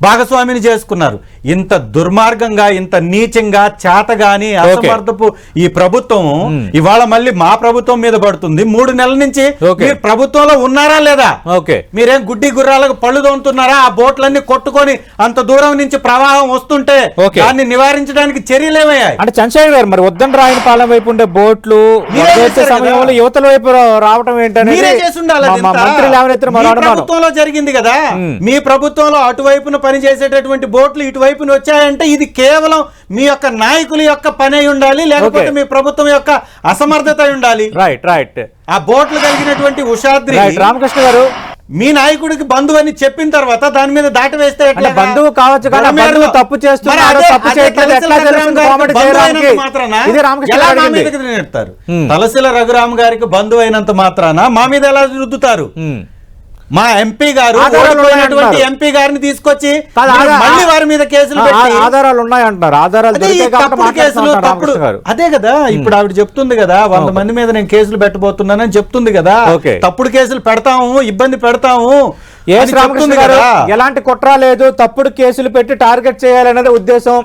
భాగస్వామిని చేసుకున్నారు. ఇంత దుర్మార్గంగా, ఇంత నీచంగా, చేతగాని అసమర్థపు ఈ ప్రభుత్వం ఇవాళ మళ్ళీ మా ప్రభుత్వం మీద పడుతుంది. 3 నెలల నుంచి మీరు ప్రభుత్వంలో ఉన్నారా లేదా? మీరేం గుడ్డి గుర్రాలకు పళ్ళు తోముతున్నారా? ఆ బోట్లన్నీ కొట్టుకొని అంత దూరం నుంచి ప్రవాహం వస్తుంటే దాన్ని నివారించడానికి చర్యలు ఏమయ్యాయి? అంటే చంద్రశేఖర్ గారు, మరి ఉద్దండ రాయనపాలెం వైపు ఉండే బోట్లు సమయంలో యువతల వైపు రావడం ఏంటంటే ప్రభుత్వంలో జరిగింది కదా. మీ ప్రభుత్వంలో అటువైపున పనిచేసేటటువంటి బోట్లు ఇటువైపున వచ్చాయంటే ఇది కేవలం మీ యొక్క నాయకుల యొక్క పని అయి ఉండాలి, లేకపోతే మీ ప్రభుత్వం యొక్క అసమర్థత అయి ఉండాలి. రైట్. ఆ బోట్లు కలిగినటువంటి ఉషాద్రి రామకృష్ణ గారు మీ నాయకుడికి బంధువు అని చెప్పిన తర్వాత దాని మీద దాటి వేస్తే బంధువు కావచ్చు కానీ తప్పు చేస్తున్నారు, తలసిల రఘురామ్ గారికి బంధువు అయినంత మాత్రాన మా మీద ఎలా రుద్దుతారు? మా ఎంపీ గారు ఎంపీ గారిని తీసుకొచ్చి మళ్ళీ వారి మీద కేసులు ఆధారాలు ఉన్నాయంటున్నారు. అదే కదా ఇప్పుడు ఆవిడ చెప్తుంది కదా, 100 మంది మీద నేను కేసులు పెట్టబోతున్నానని చెప్తుంది కదా. తప్పుడు కేసులు పెడతాము, ఇబ్బంది పెడతాము, ఎస్ అని రామకృష్ణ చెప్తుంది గారు కదా. ఎలాంటి కుట్ర లేదు, తప్పుడు కేసులు పెట్టి టార్గెట్ చేయాలనేది ఉద్దేశం.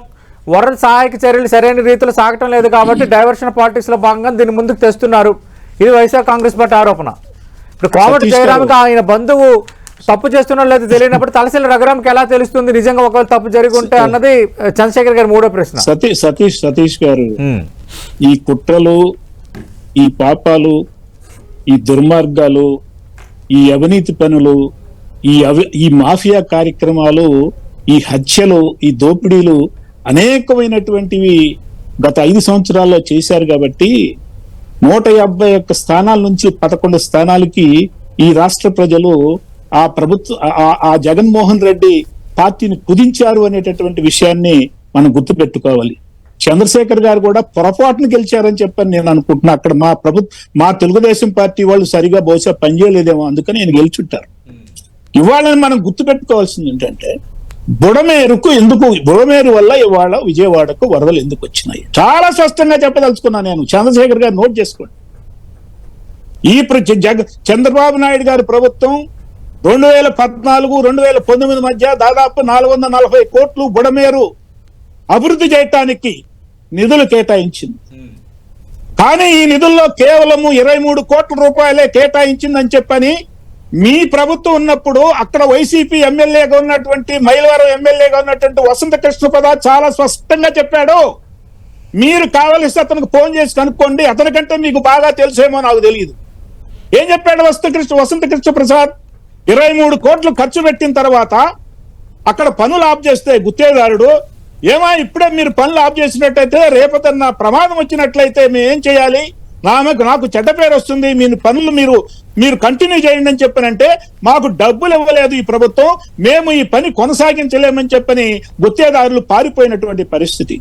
వరద సహాయక చర్యలు సరైన రీతిలో సాగటం లేదు కాబట్టి డైవర్షన్ పాలిటిక్స్ లో భాగంగా దీన్ని ముందుకు తెస్తున్నారు. ఇది వైఎస్ఆర్ కాంగ్రెస్ పార్టీ ఆరోపణ. ఇప్పుడు కోమటి సతీష్ గారు. జయరామ్కి ఆయన బంధువు తప్పు చేస్తున్నారో లేదో తెలియనప్పుడు తలసిల రఘురామ్కి ఎలా తెలుస్తుంది నిజంగా ఒకవేళ తప్పు జరిగి ఉంటే అన్నది చంద్రశేఖర్ గారి మూడో ప్రశ్న. సతీష్ గారు, ఈ కుట్రలు, ఈ పాపాలు, ఈ దుర్మార్గాలు, ఈ అవినీతి పనులు, ఈ మాఫియా కార్యక్రమాలు, ఈ హత్యలు, ఈ దోపిడీలు అనేకమైనటువంటివి గత 5 సంవత్సరాల్లో చేశారు కాబట్టి 151 స్థానాల నుంచి 11 స్థానాలకి ఈ రాష్ట్ర ప్రజలు ఆ జగన్మోహన్ రెడ్డి పార్టీని కుదించారు అనేటటువంటి విషయాన్ని మనం గుర్తుపెట్టుకోవాలి. చంద్రశేఖర్ గారు కూడా పొరపాటును గెలిచారని చెప్పని నేను అనుకుంటున్నా. అక్కడ మా తెలుగుదేశం పార్టీ వాళ్ళు సరిగా బహుశా పనిచేయలేదేమో, అందుకని ఆయన గెలిచుంటారు. ఇవాళ మనం గుర్తుపెట్టుకోవాల్సింది ఏంటంటే బుడమేరు వల్ల ఇవాళ విజయవాడకు వరదలు ఎందుకు వచ్చినాయి చాలా స్పష్టంగా చెప్పదలుచుకున్నా నేను. చంద్రశేఖర్ గారు నోట్ చేసుకోండి. చంద్రబాబు నాయుడు గారి ప్రభుత్వం 2014-2019 మధ్య దాదాపు 440 కోట్లు బుడమేరు అభివృద్ధి చేయటానికి నిధులు కేటాయించింది. కానీ ఈ నిధుల్లో కేవలము 23 కోట్ల రూపాయలే కేటాయించిందని చెప్పని మీ ప్రభుత్వం ఉన్నప్పుడు అక్కడ వైసీపీ ఎమ్మెల్యేగా ఉన్నటువంటి మైలవరం ఎమ్మెల్యేగా ఉన్నటువంటి వసంత కృష్ణప్రసాద్ చాలా స్పష్టంగా చెప్పాడు. మీరు కావలిస్తే అతనికి ఫోన్ చేసి కనుక్కోండి, అతనికంటే మీకు బాగా తెలుసేమో నాకు తెలియదు. ఏం చెప్పాడు వసంత కృష్ణప్రసాద్? 23 కోట్లు ఖర్చు పెట్టిన తర్వాత అక్కడ పనులు ఆఫ్ చేస్తే గుత్తేదారుడు ఇప్పుడే మీరు పనులు ఆఫ్ చేసినట్టయితే రేపతన్న ప్రమాదం వచ్చినట్లయితే మేము ఏం చేయాలి, నాకు చెడ్డ పేరు వస్తుంది, మీ పనులు మీరు కంటిన్యూ చేయండి అని చెప్పనంటే మాకు డబ్బులు ఇవ్వలేదు ఈ ప్రభుత్వం, మేము ఈ పని కొనసాగించలేమని చెప్పని గుత్తేదారులు పారిపోయినటువంటి పరిస్థితి.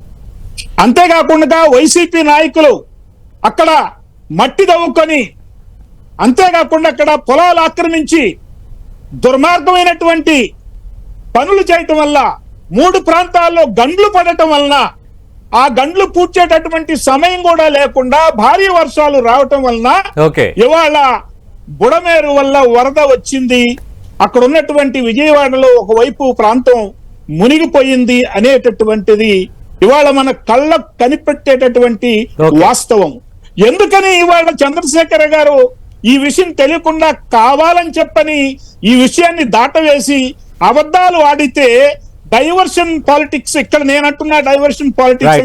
అంతేకాకుండా వైసీపీ నాయకులు అక్కడ మట్టి దవ్వుకొని, అంతేకాకుండా అక్కడ పొలాలు ఆక్రమించి దుర్మార్గమైనటువంటి పనులు చేయటం వల్ల 3 ప్రాంతాల్లో గండ్లు పడటం వలన ఆ గండ్లు పూడ్చేటటువంటి సమయం కూడా లేకుండా భారీ వర్షాలు రావటం వలన ఇవాళ బుడమేరు వల్ల వరద వచ్చింది. అక్కడ ఉన్నటువంటి విజయవాడలో ఒకవైపు ప్రాంతం మునిగిపోయింది అనేటటువంటిది ఇవాళ మన కళ్ళకు కనిపెట్టేటటువంటి వాస్తవం. ఎందుకని ఇవాళ చంద్రశేఖర్ గారు ఈ విషయం తెలియకుండా కావాలని చెప్పని ఈ విషయాన్ని దాటవేసి అబద్ధాలు ఆడితే డైవర్షన్ పాలిటిక్స్, ఇక్కడ నేనంటున్నా డైవర్షన్ పాలిటిక్స్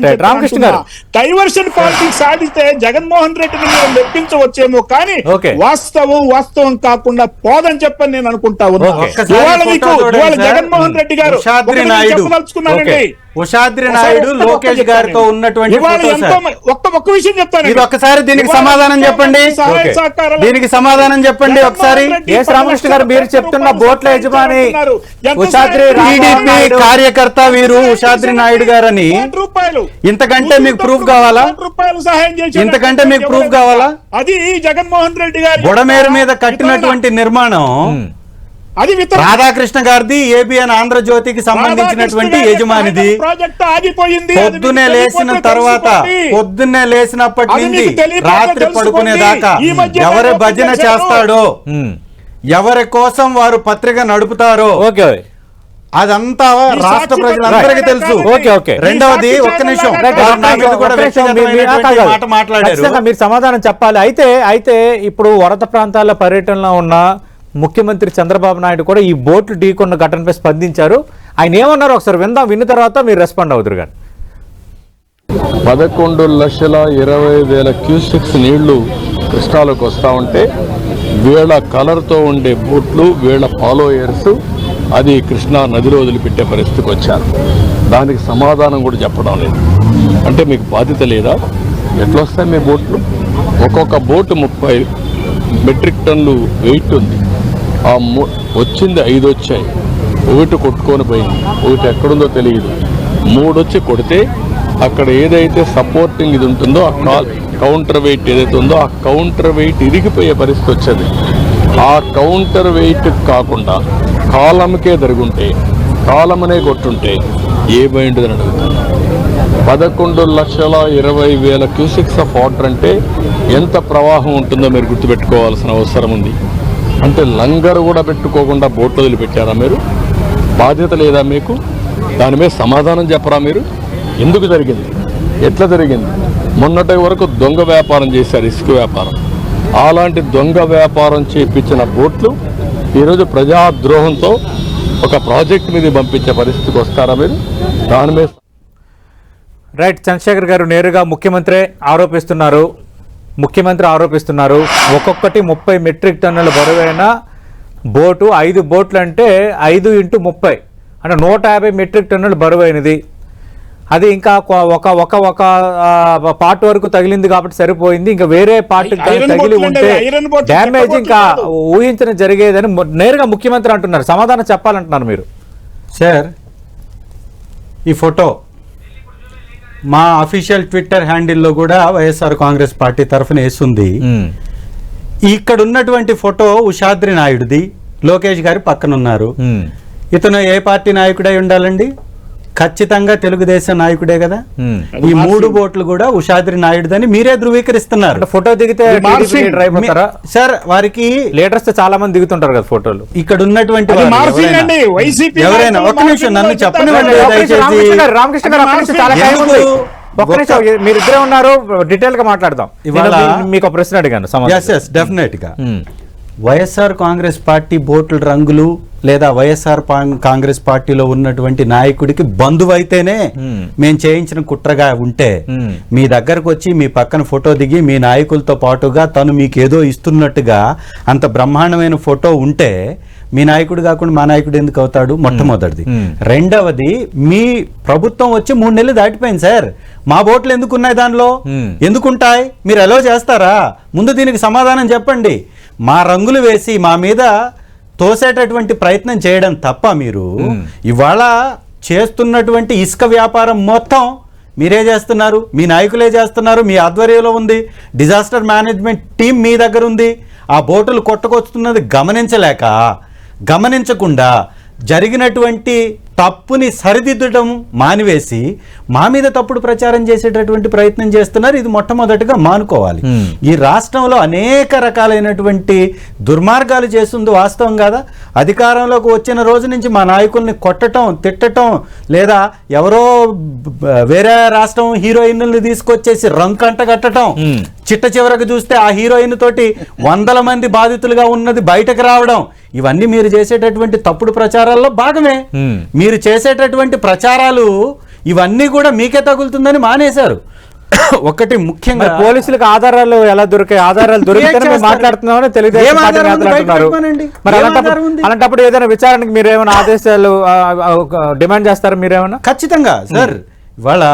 డైవర్షన్ పాలిటిక్స్ ఆడితే జగన్మోహన్ రెడ్డిని మీరు మెప్పించవచ్చేమో కానీ వాస్తవం కాకుండా పోదని చెప్పని నేను అనుకుంటా ఉన్నాను. ఇవాళ జగన్మోహన్ రెడ్డి గారు చెప్పదలుచుకున్నారండి. ఉషాద్రి నాయుడు లోకేష్ గారితో ఉన్నటువంటి ఒక్క విషయం చెప్తాను. ఒకసారి దీనికి సమాధానం చెప్పండి. దీనికి సమాధానం చెప్పండి ఒకసారి. ఎస్ రామకృష్ణ గారు, మీరు చెప్తున్న బోట్ల యజమాని ఉషాద్రి టీడీపీ కార్యకర్త వీరు ఉషాద్రి నాయుడు గారని ఇంతకంటే మీకు ప్రూఫ్ కావాలా? ఇంతకంటే మీకు ప్రూఫ్ కావాలా? అది జగన్మోహన్ రెడ్డి గారు బుడమేరు మీద కట్టినటువంటి నిర్మాణం అది రాధాకృష్ణ గారిది, ఏబిఎన్ ఆంధ్రజ్యోతికి సంబంధించినటువంటి యజమానిది. పొద్దున్నే లేచిన తర్వాత పొద్దున్నే లేచినప్పటి నుంచి రాత్రి పడుకునేదాకా ఎవరి భజన చేస్తాడో, ఎవరి కోసం వారు పత్రిక నడుపుతారో అదంతా రాష్ట్ర ప్రజలందరికీ తెలుసు. రెండవది, ఒక్క నిమిషం, మాట మాట్లాడారు, మీరు సమాధానం చెప్పాలి. అయితే ఇప్పుడు వరద ప్రాంతాల పర్యటనలో ఉన్న ముఖ్యమంత్రి చంద్రబాబు నాయుడు కూడా ఈ బోట్లు ఢీకొన్న ఘటనపై స్పందించారు. ఆయన ఏమన్నారు ఒకసారి విన్న తర్వాత మీరు రెస్పాండ్ అవుతారు. కానీ 11,20,000 క్యూసెక్స్ నీళ్లు కృష్ణాలోకి వస్తూ ఉంటే వీళ్ళ కలర్తో ఉండే బోట్లు, వీళ్ళ ఫాలోయర్స్ అది కృష్ణా నదిలో వదిలిపెట్టే పరిస్థితికి వచ్చారు. దానికి సమాధానం కూడా చెప్పడం లేదు. అంటే మీకు బాధ్యత లేదా? ఎట్లా వస్తాయి మీ బోట్లు? ఒక్కొక్క బోటు 30 మెట్రిక్ టన్నులు వెయిట్ ఉంది. వచ్చింది 5 వచ్చాయి, ఒకటి కొట్టుకొని పోయింది, ఒకటి ఎక్కడుందో తెలియదు, 3 వచ్చి కొడితే అక్కడ ఏదైతే సపోర్టింగ్ ఇది ఉంటుందో ఆ కౌంటర్ వెయిట్ ఏదైతే ఉందో ఆ కౌంటర్ వెయిట్ ఇరిగిపోయే పరిస్థితి వచ్చేది. ఆ కౌంటర్ వెయిట్ కాకుండా కాలంకే జరుగుంటే, కాలమనే కొట్టుంటే ఏమైందని అడుగుతాను. 11,20,000 క్యూసెక్స్ ఆఫ్ వాటర్ అంటే ఎంత ప్రవాహం ఉంటుందో మీరు గుర్తుపెట్టుకోవాల్సిన అవసరం ఉంది. అంటే లంగర్ కూడా పెట్టుకోకుండా బోట్లు వదిలిపెట్టారా మీరు? బాధ్యత లేదా మీకు? దాని మీద సమాధానం చెప్పరా మీరు? ఎందుకు జరిగింది? ఎట్లా జరిగింది? మొన్నటి వరకు దొంగ వ్యాపారం చేశారు, ఇసుక వ్యాపారం. అలాంటి దొంగ వ్యాపారం చేయించిన బోట్లు ఈరోజు ప్రజాద్రోహంతో ఒక ప్రాజెక్ట్ మీద పంపించే పరిస్థితికి వస్తారా మీరు? దాని మీద రైట్. చంద్రశేఖర్ గారు నేరుగా ముఖ్యమంత్రి ఆరోపిస్తున్నారు ఒక్కొక్కటి 30 మెట్రిక్ టన్నుల బరువైన బోటు, 5 బోట్లు అంటే 5 × 30 అంటే 150 మెట్రిక్ టన్నుల బరువైనది. అది ఇంకా ఒక పార్ట్ వరకు తగిలింది కాబట్టి సరిపోయింది, ఇంకా వేరే పార్ట్ తగిలి ఉంటే డ్యామేజ్ ఇంకా ఊహించడం జరిగేదని నేరుగా ముఖ్యమంత్రి అంటున్నారు. సమాధానం చెప్పాలంటున్నారు మీరు. సార్, ఈ ఫోటో మా అఫీషియల్ ట్విట్టర్ హ్యాండిల్లో కూడా వైఎస్ఆర్ కాంగ్రెస్ పార్టీ తరఫున వేస్తుంది. ఇక్కడ ఉన్నటువంటి ఫోటో ఉషాద్రి నాయుడుది, లోకేష్ గారి పక్కన ఉన్నారు. ఇతను ఏ పార్టీ నాయకుడై ఉండాలండి? ఖచ్చితంగా తెలుగుదేశం నాయకుడే కదా. ఈ 3 బోట్లు కూడా ఉషాద్రి నాయుడుదని మీరే ధృవీకరిస్తున్నారు. ఫోటో దిగితే సార్, వారికి లీడర్స్ చాలా మంది దిగుతుంటారు కదా ఫోటోలు. ఇక్కడ ఉన్నటువంటి ఎవరైనా ఒక్క నిమిషం నన్ను చెప్పనివ్వండి దయచేసి. రామకృష్ణ గారు చాలా టైం ఉంది, ఒక్క నిమిషం. మీరిద్దరే ఉన్నారు, డీటెయిల్ గా మాట్లాడదాం. ఇవాళ మీకు ఒక ప్రశ్న అడిగాను. డెఫినెట్ గా వైఎస్ఆర్ కాంగ్రెస్ పార్టీ బోట్ల రంగులు లేదా వైఎస్ఆర్ కాంగ్రెస్ పార్టీలో ఉన్నటువంటి నాయకుడికి బంధువైతేనే మేము చేయించిన కుట్రగా ఉంటే మీ దగ్గరకు వచ్చి మీ పక్కన ఫోటో దిగి మీ నాయకులతో పాటుగా తను మీకు ఏదో ఇస్తున్నట్టుగా అంత బ్రహ్మాండమైన ఫోటో ఉంటే మీ నాయకుడు కాకుండా మా నాయకుడు ఎందుకు అవుతాడు? మొట్టమొదటిది. రెండవది, మీ ప్రభుత్వం వచ్చి 3 నెలలు దాటిపోయింది సార్. మా బోట్లు ఎందుకు ఉన్నాయి దానిలో? ఎందుకుంటాయి? మీరు ఎలా చేస్తారా? ముందు దీనికి సమాధానం చెప్పండి. మా రంగులు వేసి మా మీద తోసేటటువంటి ప్రయత్నం చేయడం తప్ప మీరు ఇవాళ చేస్తున్నటువంటి ఇసుక వ్యాపారం మొత్తం మీరే చేస్తున్నారు, మీ నాయకులే చేస్తున్నారు, మీ ఆధ్వర్యంలో ఉంది, డిజాస్టర్ మేనేజ్మెంట్ టీం మీ దగ్గర ఉంది. ఆ బోటులు కొట్టుకొస్తున్నది గమనించకుండా జరిగినటువంటి తప్పుని సరిదిద్దడం మానివేసి మా మీద తప్పుడు ప్రచారం చేసేటటువంటి ప్రయత్నం చేస్తున్నారు. ఇది మొట్టమొదటిగా మానుకోవాలి. ఈ రాష్ట్రంలో అనేక రకాలైనటువంటి దుర్మార్గాలు చేస్తుంది వాస్తవం కాదా? అధికారంలోకి వచ్చిన రోజు నుంచి మా నాయకుల్ని కొట్టడం, తిట్టడం, లేదా ఎవరో వేరే రాష్ట్రం హీరోయిన్లు తీసుకొచ్చేసి రంకంట కట్టడం, చిట్ట చివరకు చూస్తే ఆ హీరోయిన్ తోటి 100 మంది బాధితులుగా ఉన్నది బయటకు రావడం, ఇవన్నీ మీరు చేసేటటువంటి తప్పుడు ప్రచారాల్లో భాగమే. మీరు చేసేటటువంటి ప్రచారాలు ఇవన్నీ కూడా మీకే తగులుతుందని మానేశారు. ఒకటి ముఖ్యంగా పోలీసులకు ఆధారాలు ఎలా దొరికాయి? ఆధారాలు దొరికితే మాట్లాడుతున్నామని అలాంటప్పుడు ఏదైనా విచారణకు మీరు ఏమైనా ఆదేశాలు డిమాండ్ చేస్తారా? మీరేమన్నా? ఖచ్చితంగా సార్. ఇవాళ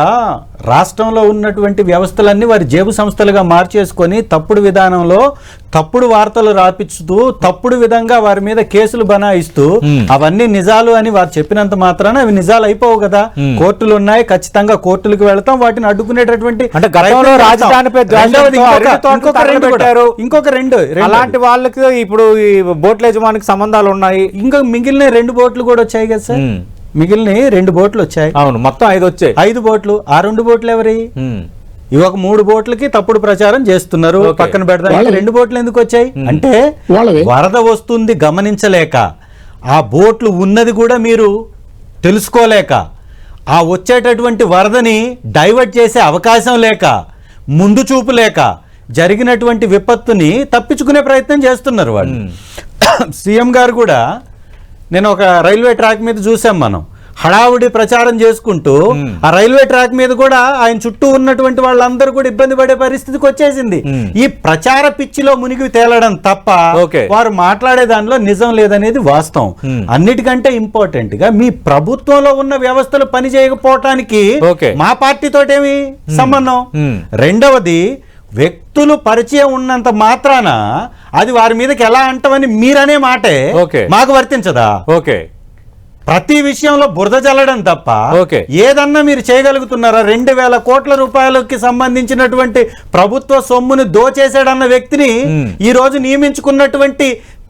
రాష్ట్రంలో ఉన్నటువంటి వ్యవస్థలన్నీ వారి జేబు సంస్థలుగా మార్చేసుకొని తప్పుడు విధానంలో తప్పుడు వార్తలు రాపిస్తూ తప్పుడు విధంగా వారి మీద కేసులు బనాయిస్తూ అవన్నీ నిజాలు అని వారు చెప్పినంత మాత్రాన అవి నిజాలు అయిపోవు కదా. కోర్టులు ఉన్నాయి, ఖచ్చితంగా కోర్టులకు వెళ్తాం, వాటిని అడ్డుకునేటటువంటి ఇంకొక రెండు అలాంటి వాళ్ళకి ఇప్పుడు ఈ బోట్ల యజమానికి సంబంధాలు ఉన్నాయి. ఇంకా మిగిలిన 2 బోట్లు కూడా వచ్చాయి కదా సార్. మిగిలిన 2 బోట్లు వచ్చాయి. అవును, మొత్తం 5 వచ్చాయి. 5 బోట్లు. ఆ 2 బోట్లు ఎవరి? ఇవి ఒక 3 బోట్లకి తప్పుడు ప్రచారం చేస్తున్నారు. పక్కన పెడతాం. 2 బోట్లు ఎందుకు వచ్చాయి అంటే వరద వస్తుంది గమనించలేక, ఆ బోట్లు ఉన్నది కూడా మీరు తెలుసుకోలేక, ఆ వచ్చేటటువంటి వరదని డైవర్ట్ చేసే అవకాశం లేక, ముందు చూపు లేక జరిగినటువంటి విపత్తుని తప్పించుకునే ప్రయత్నం చేస్తున్నారు వాళ్ళు. సీఎం గారు కూడా నేను ఒక రైల్వే ట్రాక్ మీద చూసాం, మనం హడావుడి ప్రచారం చేసుకుంటూ ఆ రైల్వే ట్రాక్ మీద కూడా ఆయన చుట్టూ ఉన్నటువంటి వాళ్ళందరూ కూడా ఇబ్బంది పడే పరిస్థితికి వచ్చేసింది. ఈ ప్రచార పిచ్చిలో మునిగి తేలడం తప్ప వారు మాట్లాడే దానిలో నిజం లేదనేది వాస్తవం. అన్నిటికంటే ఇంపార్టెంట్ గా మీ ప్రభుత్వంలో ఉన్న వ్యవస్థలు పని చేయకపోవటానికి మా పార్టీతో ఏమి సంబంధం? రెండవది, వ్యక్తులు పరిచయం ఉన్నంత మాత్రాన అది వారి మీదకి ఎలా అంటామని మీరనే మాటే మాకు వర్తించదా? ప్రతి విషయంలో బురద చల్లడం తప్ప ఏదన్నా మీరు చేయగలుగుతున్నారా? 2000 కోట్ల రూపాయలకి సంబంధించినటువంటి ప్రభుత్వ సొమ్ముని దోచేసాడన్న వ్యక్తిని ఈ రోజు నియమించుకున్నటువంటి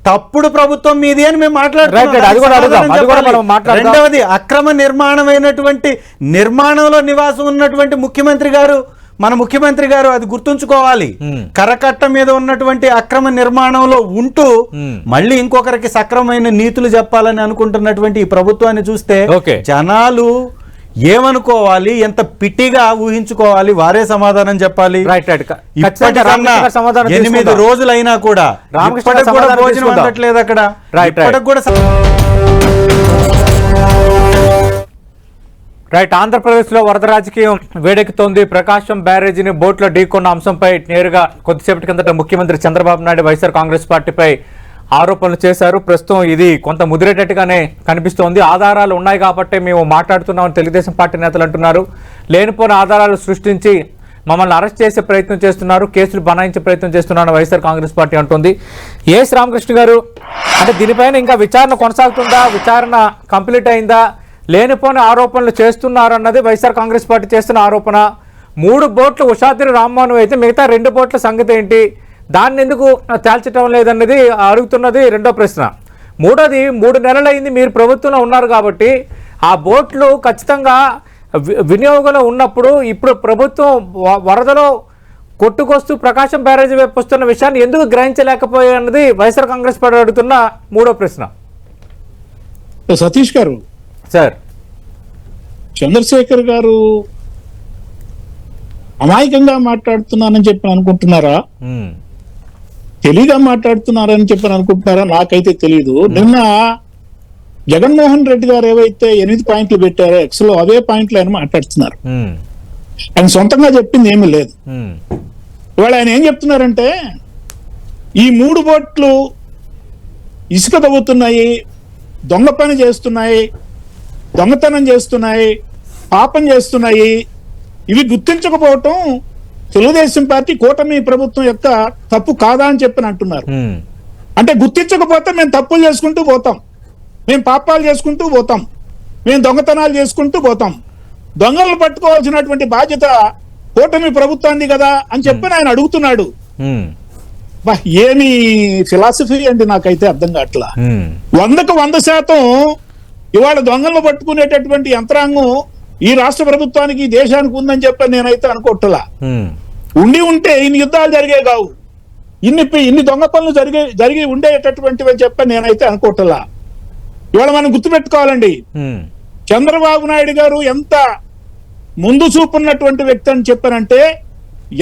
తప్పుడు ప్రభుత్వం మీది అని మేము మాట్లాడుతున్నాం. రెండవది, అక్రమ నిర్మాణమైనటువంటి నిర్మాణంలో నివాసం ఉన్నటువంటి ముఖ్యమంత్రి గారు మన ముఖ్యమంత్రి గారు అది గుర్తుంచుకోవాలి. కరకట్ట మీద ఉన్నటువంటి అక్రమ నిర్మాణంలో ఉంటూ మళ్ళీ ఇంకొకరికి సక్రమైన నీతులు చెప్పాలని అనుకుంటున్నటువంటి ఈ ప్రభుత్వాన్ని చూస్తే జనాలు ఏమనుకోవాలి, ఎంత పిట్టిగా ఊహించుకోవాలి, వారే సమాధానం చెప్పాలి. ఇప్పటికన్నా 8 రోజులైనా కూడా భోజనం అందట్లేదు అక్కడ. రైట్. ఆంధ్రప్రదేశ్లో వరద రాజకీయం వేడెక్కుతోంది. ప్రకాశం బ్యారేజీని బోట్లో ఢీకొన్న అంశంపై నేరుగా కొద్దిసేపటి కిందట ముఖ్యమంత్రి చంద్రబాబు నాయుడు వైఎస్ఆర్ కాంగ్రెస్ పార్టీపై ఆరోపణలు చేశారు. ప్రస్తుతం ఇది కొంత ముదిరేటట్టుగానే కనిపిస్తోంది. ఆధారాలు ఉన్నాయి కాబట్టి మేము మాట్లాడుతున్నామని తెలుగుదేశం పార్టీ నేతలు అంటున్నారు. లేనిపోయిన ఆధారాలు సృష్టించి మమ్మల్ని అరెస్ట్ చేసే ప్రయత్నం చేస్తున్నారు, కేసులు బనాయించే ప్రయత్నం చేస్తున్నారని వైఎస్ఆర్ కాంగ్రెస్ పార్టీ అంటుంది. ఏఎస్ రామకృష్ణ గారు, అంటే దీనిపైన ఇంకా విచారణ కొనసాగుతుందా, విచారణ కంప్లీట్ అయిందా, లేనిపోయిన ఆరోపణలు చేస్తున్నారన్నది వైఎస్ఆర్ కాంగ్రెస్ పార్టీ చేస్తున్న ఆరోపణ. 3 బోట్లు ఉషాద్రి రామ్మోహన్ అయితే మిగతా 2 బోట్ల సంగతి ఏంటి, దాన్ని ఎందుకు తేల్చడం లేదన్నది అడుగుతున్నది రెండో ప్రశ్న. మూడోది, 3 నెలలైంది మీరు ప్రభుత్వంలో ఉన్నారు కాబట్టి ఆ బోట్లు ఖచ్చితంగా వినియోగంలో ఉన్నప్పుడు ఇప్పుడు ప్రభుత్వం వరదలో కొట్టుకొస్తూ ప్రకాశం బ్యారేజీ వైపు వస్తున్న విషయాన్ని ఎందుకు గ్రహించలేకపోయాయన్నది వైఎస్ఆర్ కాంగ్రెస్ పార్టీ అడుగుతున్న మూడో ప్రశ్న. సతీష్ గారు, సార్, చంద్రశేఖర్ గారు అమాయకంగా మాట్లాడుతున్నానని చెప్పి అనుకుంటున్నారా, తెలియగా మాట్లాడుతున్నారని చెప్పి అనుకుంటున్నారా, నాకైతే తెలియదు. నిన్న జగన్మోహన్ రెడ్డి గారు ఏవైతే 8 పాయింట్లు పెట్టారో ఎక్స్ లో, అవే పాయింట్లు ఆయన మాట్లాడుతున్నారు. ఆయన సొంతంగా చెప్పింది ఏమీ లేదు. ఇవాళ ఆయన ఏం చెప్తున్నారంటే ఈ 3 బోట్లు ఇసుక తవ్వుతున్నాయి, దొంగ పని చేస్తున్నాయి, దొంగతనం చేస్తున్నాయి, పాపం చేస్తున్నాయి, ఇవి గుర్తించకపోవటం తెలుగుదేశం పార్టీ కూటమి ప్రభుత్వం యొక్క తప్పు కాదా అని చెప్పి అంటున్నారు. అంటే గుర్తించకపోతే మేము తప్పులు చేసుకుంటూ పోతాం, మేము పాపాలు చేసుకుంటూ పోతాం, మేము దొంగతనాలు చేసుకుంటూ పోతాం, దొంగలను పట్టుకోవాల్సినటువంటి బాధ్యత కూటమి ప్రభుత్వాన్ని కదా అని చెప్పి ఆయన అడుగుతున్నాడు. ఏమి ఫిలాసఫీ అండి, నాకైతే అర్థం కావట్లా. 100కు 100% ఇవాళ దొంగలను పట్టుకునేటటువంటి యంత్రాంగం ఈ రాష్ట్ర ప్రభుత్వానికి, దేశానికి ఉందని చెప్పి నేనైతే అనుకోవట్లా. ఉంటే ఇన్ని యుద్ధాలు జరిగే కావు, ఇన్ని దొంగ పనులు జరిగి ఉండేటటువంటివి అని చెప్పి నేనైతే అనుకోవట్లా. ఇవాళ మనం గుర్తుపెట్టుకోవాలండి, చంద్రబాబు నాయుడు గారు ఎంత ముందు చూపున్నటువంటి వ్యక్తి అని చెప్పారంటే,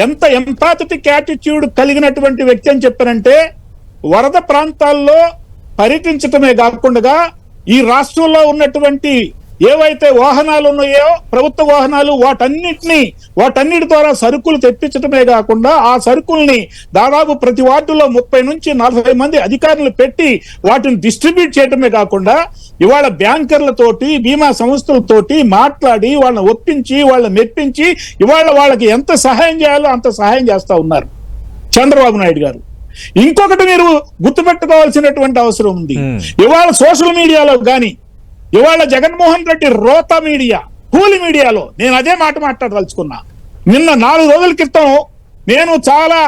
ఎంత ఎంపాథటిక్ యాటిట్యూడ్ కలిగినటువంటి వ్యక్తి అని చెప్పారంటే, వరద ప్రాంతాల్లో పర్యటించటమే కాకుండా ఈ రాష్ట్రంలో ఉన్నటువంటి ఏవైతే వాహనాలు ఉన్నాయో, ప్రభుత్వ వాహనాలు, వాటన్నిటి ద్వారా సరుకులు తెప్పించడమే కాకుండా ఆ సరుకుల్ని దాదాపు ప్రతి వార్డులో 30 నుంచి 40 మంది అధికారులు పెట్టి వాటిని డిస్ట్రిబ్యూట్ చేయడమే కాకుండా ఇవాళ బ్యాంకర్లతోటి, బీమా సంస్థలతోటి మాట్లాడి వాళ్ళని ఒప్పించి, వాళ్ళని మెప్పించి ఇవాళ వాళ్ళకి ఎంత సహాయం చేయాలో అంత సహాయం చేస్తా ఉన్నారు చంద్రబాబు నాయుడు గారు. ఇంకొకటి మీరు గుర్తుపెట్టుకోవాల్సినటువంటి అవసరం ఉంది. ఇవాళ సోషల్ మీడియాలో గాని, ఇవాళ జగన్మోహన్ రెడ్డి రోతా మీడియా, కూలి మీడియాలో నేను అదే మాట మాట్లాడదలుచుకున్నా. నిన్న 4 రోజుల క్రితం నేను చాలా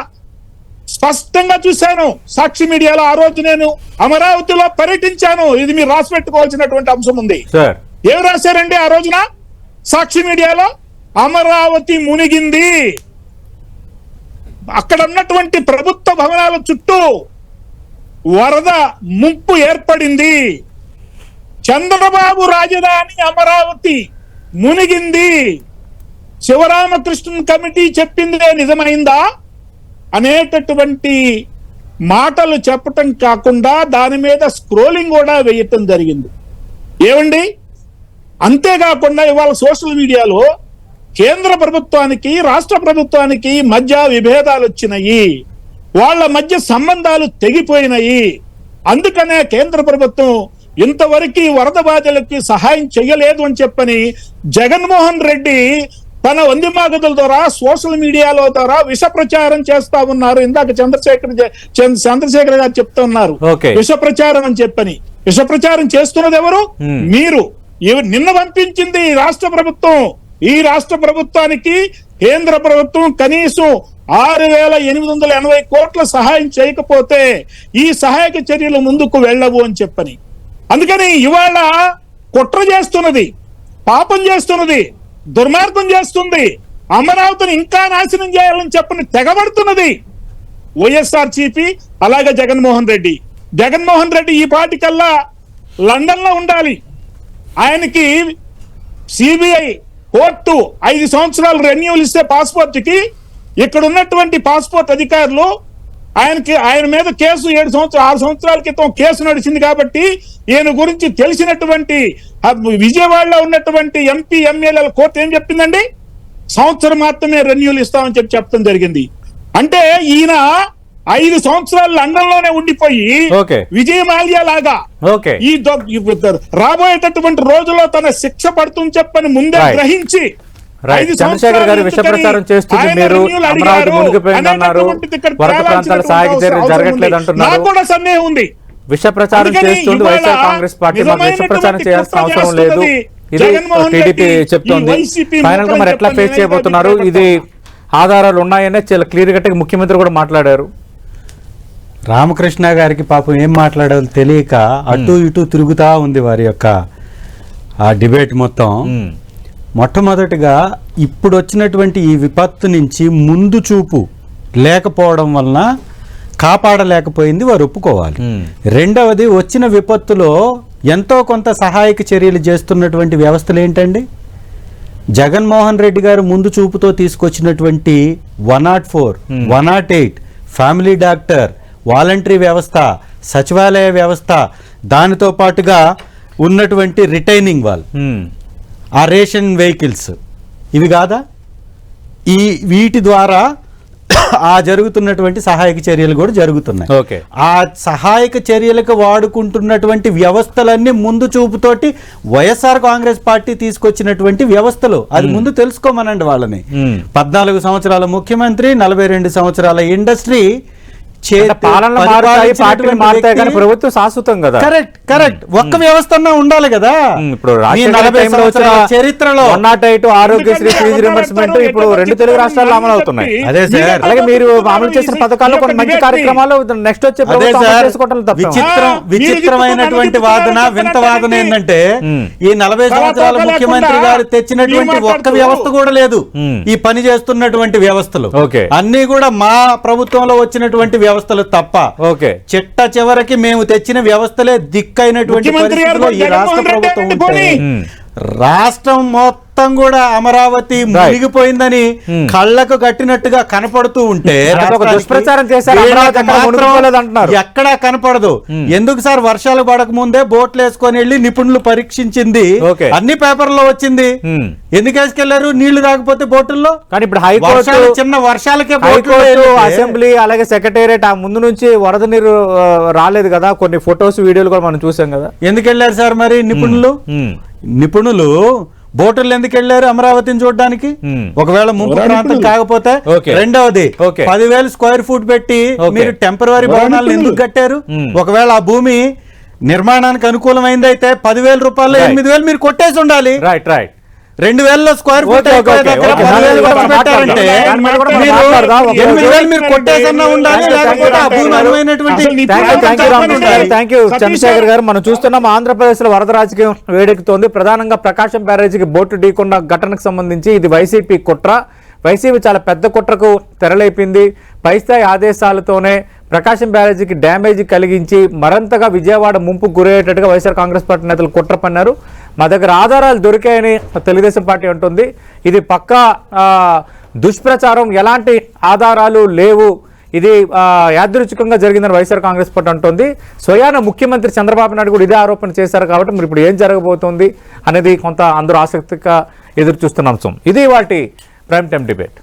స్పష్టంగా చూశాను సాక్షి మీడియాలో. ఆ రోజు నేను అమరావతిలో పర్యటించాను. ఇది మీరు రాసి పెట్టుకోవాల్సినటువంటి అంశం ఉంది. ఏం రాశారండి ఆ రోజున సాక్షి మీడియాలో? అమరావతి మునిగింది, అక్కడ ఉన్నటువంటి ప్రభుత్వ భవనాల చుట్టూ వరద ముంపు ఏర్పడింది, చంద్రబాబు రాజధాని అమరావతి మునిగింది, శివరామకృష్ణన్ కమిటీ చెప్పిందే నిజమైందా అనేటటువంటి మాటలు చెప్పటం కాకుండా దాని మీద స్క్రోలింగ్ కూడా వేయటం జరిగింది. ఏమండి, అంతేకాకుండా ఇవాళ సోషల్ మీడియాలో కేంద్ర ప్రభుత్వానికి, రాష్ట్ర ప్రభుత్వానికి మధ్య విభేదాలు వచ్చినాయి, వాళ్ళ మధ్య సంబంధాలు తెగిపోయినాయి. అందుకనే కేంద్ర ప్రభుత్వం ఇంతవరకు వరద బాధితులకి సహాయం చేయలేదు అని చెప్పని జగన్మోహన్ రెడ్డి తన వందిమాగతుల ద్వారా, సోషల్ మీడియాలో ద్వారా విష ప్రచారం చేస్తా ఉన్నారు. ఇందాక చంద్రశేఖర్ గారు చెప్తా ఉన్నారు విష ప్రచారం అని చెప్పని. విష ప్రచారం చేస్తున్నది ఎవరు? మీరు. నిన్న పంపించింది రాష్ట్ర ప్రభుత్వం. ఈ రాష్ట్ర ప్రభుత్వానికి కేంద్ర ప్రభుత్వం కనీసం 6,880 కోట్ల సహాయం చేయకపోతే ఈ సహాయక చర్యలు ముందుకు వెళ్ళవు అని చెప్పని. అందుకని ఇవాళ కుట్ర చేస్తున్నది, పాపం చేస్తున్నది, దుర్మార్గం చేస్తుంది అమరావతిని ఇంకా నాశనం చేయాలని చెప్పని తెగబడుతున్నది వైఎస్ఆర్సీపీ, అలాగే జగన్మోహన్ రెడ్డి. జగన్మోహన్ రెడ్డి ఈ పాటికల్లా లండన్ లో ఉండాలి. ఆయనకి సిబిఐ కోర్టు 5 సంవత్సరాలు రెన్యూవల్ ఇస్తే పాస్పోర్ట్ కి, ఇక్కడ ఉన్నటువంటి పాస్పోర్ట్ అధికారులు ఆయన మీద కేసు 6 సంవత్సరాల క్రితం కేసు నడిచింది కాబట్టి ఈయన గురించి తెలిసినటువంటి విజయవాడలో ఉన్నటువంటి ఎంపీ ఎమ్మెల్యేల కోర్టు ఏం చెప్పిందండి, సంవత్సరం మాత్రమే రెన్యూవల్ ఇస్తామని చెప్పడం జరిగింది. అంటే ఈయన 5 సంవత్సరాలు లండన్ లోనే ఉండిపోయి విజయ మాల్యా లాగా ఈ రాబోయేటటువంటి రోజుల్లో తన శిక్ష పడుతుంది చెప్పని ముందే గ్రహించి చంద్రశేఖర్ గారు విష ప్రచారం చేస్తుంది. మీరు అమరావతి మునిగిపోయిందన్నారు, వరద ప్రాంతాల సహాయక చర్యలు జరగట్లేదు అంటున్నారు. నాకు కూడా సందేహం ఉంది. విష ప్రచారం చేస్తుంది వైఎస్ఆర్ కాంగ్రెస్ పార్టీ. విష ప్రచారం చేయాల్సిన అవసరం లేదు, ఇది టీడీపీ చెప్తోంది. ఫైనల్ గా మరి ఎట్లా ఫేస్ చేయబోతున్నారు? ఇది ఆధారాలు ఉన్నాయనే చాలా క్లియర్ కట్ ముఖ్యమంత్రి కూడా మాట్లాడారు. రామకృష్ణ గారికి పాపం ఏం మాట్లాడాలో తెలియక అటు ఇటు తిరుగుతా ఉంది వారి యొక్క ఆ డిబేట్ మొత్తం. మొట్టమొదటిగా ఇప్పుడు వచ్చినటువంటి ఈ విపత్తు నుంచి ముందు చూపు లేకపోవడం వలన కాపాడలేకపోయింది వారు ఒప్పుకోవాలి. రెండవది, వచ్చిన విపత్తులో ఎంతో కొంత సహాయక చర్యలు చేస్తున్నటువంటి వ్యవస్థలు ఏంటండి? జగన్మోహన్ రెడ్డి గారు ముందు చూపుతో తీసుకొచ్చినటువంటి 104, 108, ఫ్యామిలీ డాక్టర్, వాలంటరీ వ్యవస్థ, సచివాలయ వ్యవస్థ, దానితో పాటుగా ఉన్నటువంటి రిటైనింగ్ వాల్, ఆ రేషన్ వెహికల్స్, ఇవి కాదా? వీటి ద్వారా ఆ జరుగుతున్నటువంటి సహాయక చర్యలు కూడా జరుగుతున్నాయి. ఆ సహాయక చర్యలకు వాడుకుంటున్నటువంటి వ్యవస్థలన్నీ ముందు చూపుతోటి వైఎస్ఆర్ కాంగ్రెస్ పార్టీ తీసుకొచ్చినటువంటి వ్యవస్థలు. అది ముందు తెలుసుకోమనండి వాళ్ళని. 14 సంవత్సరాల ముఖ్యమంత్రి, 42 సంవత్సరాల ఇండస్ట్రీ, ప్రభుత్వం శాశ్వతం కదా. కరెక్ట్. ఒక్క వ్యవస్థ ఉండాలి కదా. ఇప్పుడు చరిత్రలో ఆరోగ్యశ్రీ ఫీజు రియంబర్స్మెంట్ ఇప్పుడు 2 తెలుగు రాష్ట్రాల్లో అమలు అవుతున్నాయి. అదే సార్, అలాగే మీరు అమలు చేసిన పథకాలు కొన్ని మంచి కార్యక్రమాలు నెక్స్ట్ వచ్చే విచిత్రమైనటువంటి వాదన, వింత వాదన ఏంటంటే ఈ 40 సంవత్సరాల ముఖ్యమంత్రి గారు తెచ్చినటువంటి ఒక్క వ్యవస్థ కూడా లేదు. ఈ పని చేస్తున్నటువంటి వ్యవస్థలు అన్ని కూడా మా ప్రభుత్వంలో వచ్చినటువంటి వ్యవస్థలు తప్ప. చిట్ట చివరికి మేము తెచ్చిన వ్యవస్థలే దిక్కైనటువంటి పరిస్థితిలో ఈ రాష్ట్ర ప్రభుత్వం ఉంటే రాష్ట్రం మొత్తం కూడా అమరావతి మునిగిపోయిందని కళ్ళకు కట్టినట్టుగా కనపడుతూ ఉంటే దుష్ప్రచారం చేశారు, ఎక్కడా కనపడదు. ఎందుకు సార్? వర్షాలు పడక ముందే బోట్లు వేసుకొని వెళ్ళి నిపుణులు పరీక్షించింది, అన్ని పేపర్లో వచ్చింది. ఎందుకు వేసుకెళ్లారు? నీళ్లు రాకపోతే బోటుల్లో. కానీ ఇప్పుడు హైకోర్టు చిన్న వర్షాలకే అసెంబ్లీ అలాగే సెక్రటేరియట్ ఆ ముందు నుంచి వరద నీరు రాలేదు కదా, కొన్ని ఫొటోస్ వీడియోలు కూడా మనం చూసాం కదా. ఎందుకు వెళ్ళారు సార్ మరి నిపుణులు బోటులు ఎందుకు వెళ్ళారు అమరావతిని చూడడానికి? ఒకవేళ ముంపు ప్రాంతం కాకపోతే. రెండవది, 10,000 స్క్వేర్ ఫీట్ పెట్టి మీరు టెంపరరీ భవనాలను ఎందుకు కట్టారు? ఒకవేళ ఆ భూమి నిర్మాణానికి అనుకూలమైంది అయితే 10,000 రూపాయలు 8,000 మీరు కొట్టేసి ఉండాలి. 2,000 స్క్వేర్ ఫీట్ పెట్టారంటే 8,000 మీరు కొట్టేసన్నా ఉండాలి, లేకపోతే ఆ భూమి అనువైనటువంటి. చంద్రశేఖర్ గారు, మనం చూస్తున్నాం ఆంధ్రప్రదేశ్ లో వరద రాజకీయం వేడెక్కుతోంది. ప్రధానంగా ప్రకాశం బ్యారేజీకి బోటు ఢీకొన్న ఘటనకు సంబంధించి ఇది వైసీపీ కుట్ర. వైసీపీ చాలా పెద్ద కుట్రకు తెరలేపింది. పైస్థాయి ఆదేశాలతోనే ప్రకాశం బ్యారేజీకి డ్యామేజ్ కలిగించి మరింతగా విజయవాడ ముంపు గురయ్యేటట్టుగా వైఎస్ఆర్ కాంగ్రెస్ పార్టీ నేతలు కుట్ర పన్నారు. మా దగ్గర ఆధారాలు దొరికాయని తెలుగుదేశం పార్టీ అంటుంది. ఇది పక్కా దుష్ప్రచారం, ఎలాంటి ఆధారాలు లేవు, ఇది యాదృచ్ఛికంగా జరిగిందని వైఎస్ఆర్ కాంగ్రెస్ పార్టీ అంటుంది. స్వయాన ముఖ్యమంత్రి చంద్రబాబు నాయుడు కూడా ఇదే ఆరోపణ చేశారు. కాబట్టి మరి ఇప్పుడు ఏం జరగబోతోంది అనేది కొంత అందరూ ఆసక్తిగా ఎదురు చూస్తున్న అంశం. ఇది వాటి ప్రైమ్ టైమ్ డిబేట్.